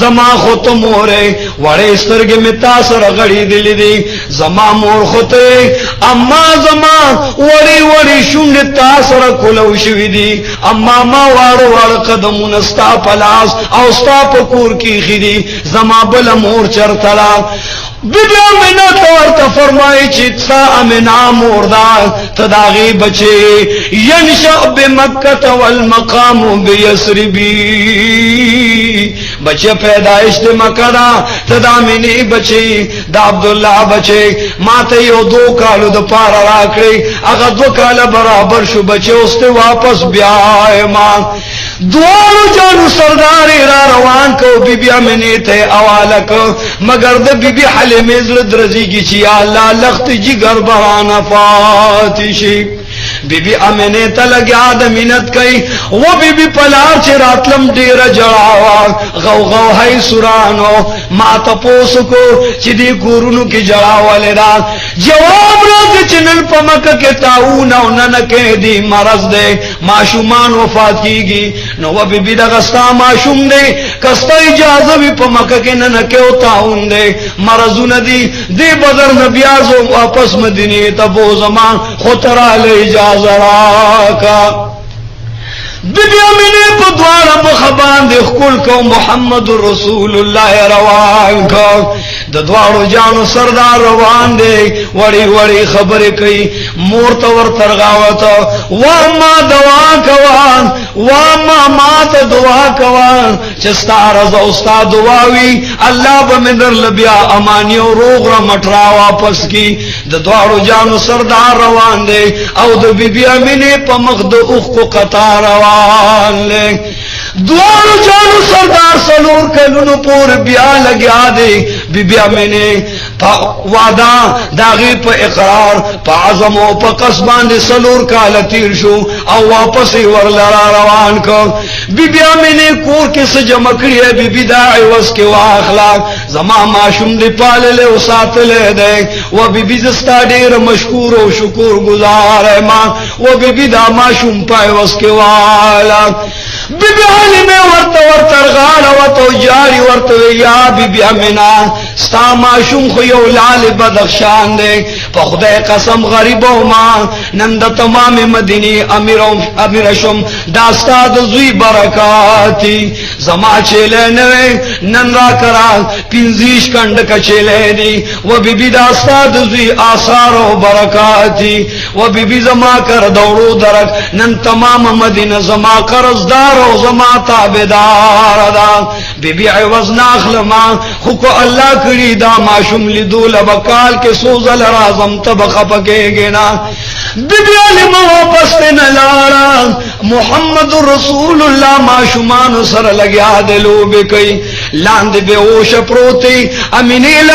زما خو ته مورې وړې سترګې می تاسو رغړې دي دي زما مور خو ته اما زما وړې وړې شونډې تاسو را کولو شوې دي اما ما واړو قدمونه ستا پلاس او ستا په کور کې خېدي زما بل مور چرتلا بیبی امینہ تورتا فرمائی چیتا امینہ موردہ تداغی بچے ینشأ بمکت والمقام بیسربی بچے پیدائش دے مکہ دا تدامینی بچے دا عبداللہ بچے ماتے یو 2 کالو دا پارا راکڑی اگا 2 کال برابر شو بچے اس تے واپس بیائے ماں دوارو جانو سرداری را روان کو بی بی امینی تے اوالا کو مگر دا بی بی حلیم ازل درزی کی چی اللہ لخت جگر برانا فاتشی بی بی امینی تا لگیا دا منت کئی وہ بی بی پلار چی راتلم دیر جڑاوا غو غو ہے سرانو ما تپوسو کو چی دی کورونو کی جڑاوا لیدا جواب راز چنن پمکا کے تاؤنا ننکے دی مرض دے معشومان وفات کی گی نو بی بی دا غستا معشوم دے کستا اجازه بی پمکا کے ننکے و تاؤن دے مرضو ندی دی بدر نبیازو واپس مدینی تبو زمان خطرہ لے اجازه راکا بی بی امینی پا دوارا بخبان دے خکول کو محمد رسول اللہ روان کو د دوارو جانو سردار روان دے وڑی وڑی خبر کئی مورتا ورطرغاوتا واما دعا کوان واما مات دعا کوان چستا رضا استا دعاوی اللہ بمدر لبیا امانی و روغ را مٹرا واپس کی د دوارو جانو سردار روان دے او د بی بی امینی پا مخد اخ کو قطار روان لے دوارو جانو سردار سلور کلونو پور بیا لگیا دے بی بی امینی پا وعدا داغی پا اقرار پا عظم و پا قصبان دے سلور کالا تیر شو او واپسی ورلرا روان کو بی بی امینی کور کس جمکڑی ہے بی بی دا عوض کے واخلاق زمان معشوم دی پالے لے و سات لے دے و بی بی دستا دیر مشکور و شکور گزار ہے ماں و بی بی دا معشوم پا عوض کے واخلاق بی بی حالی میں ورطرغال وطو جاری ورطو یا بی بی امینہ ستا معشوم خیو لال بدخشان دے پا خدای قسم غریبو ما نند تمام مدینی امیرشم داستا دزوی برکاتی زما چیلے نوے نن را کرا 15 کنڈ کا چیلے دی و بی بی داستا دزوی آثار و برکاتی و بی بی زما کر دورو درک نن تمام مدینه زما قرضدار او زما تابعدار دا بی بی عوض ناخلما خو کو الله کړي دا ماشوم لیدو لبکال کې سوزل رازم تبخ پکېږي نا بی بی علم واپس نه لاړه محمد رسول الله ماشومان سره لګیا دلو به کوي لاندې به اوش پروتي امینه له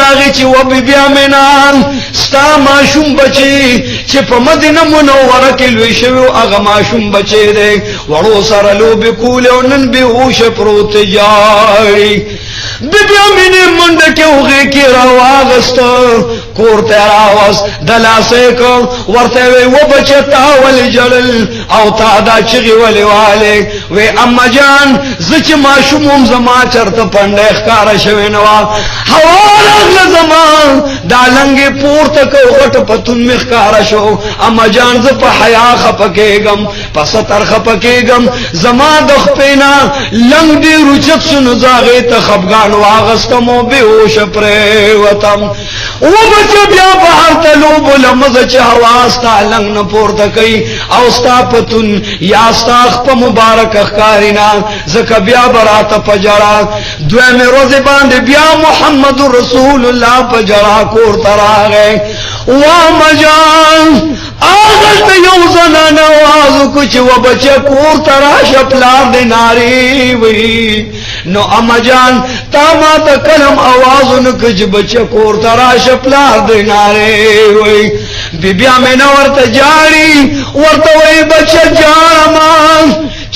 راغی چې و بی بی امینان ستا ماشوم بچي چې په مدینه منوره کې لوي شوی هغه ماشوم بچي دی ورو سره لو به کول او نن به اوش پروت جاړي بی بی امینه منډه کې وغه کې راواغست کور ته راوس دلاسه کو ورته وی و بچتا ول جلل او تا دا چغي ولي والي وی اما جان زچ ماشوم زما چرته پنده ښکارا شوی نو حواله زما دا لنګي پورته کو غټ پتون مخکارا شو اما جان ز په حیا خپکېګم پس تر خپکېګم زما د خپینا لنګ دی رچت شنو زاغه ته خفغان واغستمو به وش پرې وتم او بچ بیا بهر تلو بلمز چې حواس تا لنګ نه پورته کوي او ستا پتون یا ستا په مبارک اخکارینا زکه بیا براته پجرا دوه مې روزه باندې بیا محمد رسول الله پجرا کور تراغه وا مجان آغت یو زنان آوازو کچھ و بچے کور تراش پلار دی ناری وی نو اما جان تا ما تا کلم آوازو نکچ بچے کور تراش پلار دی ناری وی بی بیا میں نورت جاری ورت وی بچے جارما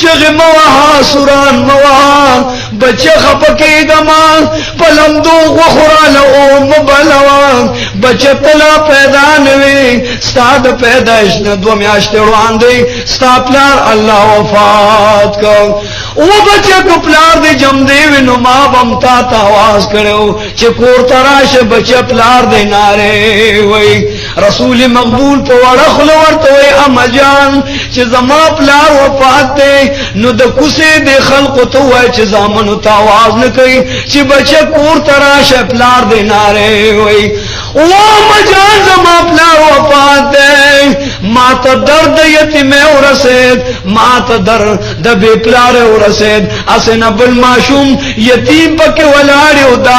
چغ مواها سوران مواها بچه خپکی گمان پلمدو غخورا لعوم بلوان بچه تلا پیدا نوی ستاد پیدایش ندو میاشت روان دی ستا پلار اللہ وفات کو او بچه کو پلار دی جم دیوی نو ما بمتا تاواز کرو چه کور تراش بچه پلار دی نارے وی رسول مقبول پا ورخلو ورطوی اما جان چه زما پلار وفات دی نو د کوسه د خلق تو وای چې زامنو تاواز نه کوي چې بچه کور تراش پلار دی ناره وای او مجان زما پلار وفات دی ما ته درد یتیم ورسید ما ته درد بے پلار ورسید اسنه بل ماشوم یتیم پکې ولاړ او دا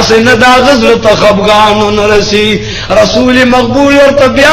اسنه دا غزل تخبغانو نرسي رسول مقبول ورته بیا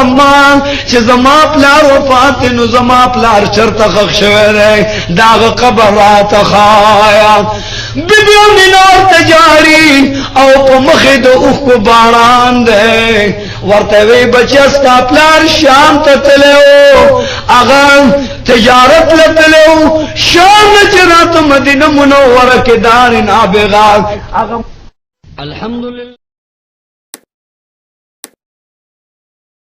اما چې زما پلار وفات نو زما پلار چرته خخ شوی دی دا قبر را تخایا بیبی امینار تجاری او په مخې د اوخ کو باران دی ورته وی بچستا پلار شام ته تلو اغه تجارت لتلو شام چرته مدینه منوره کې دار نابغه الحمدلله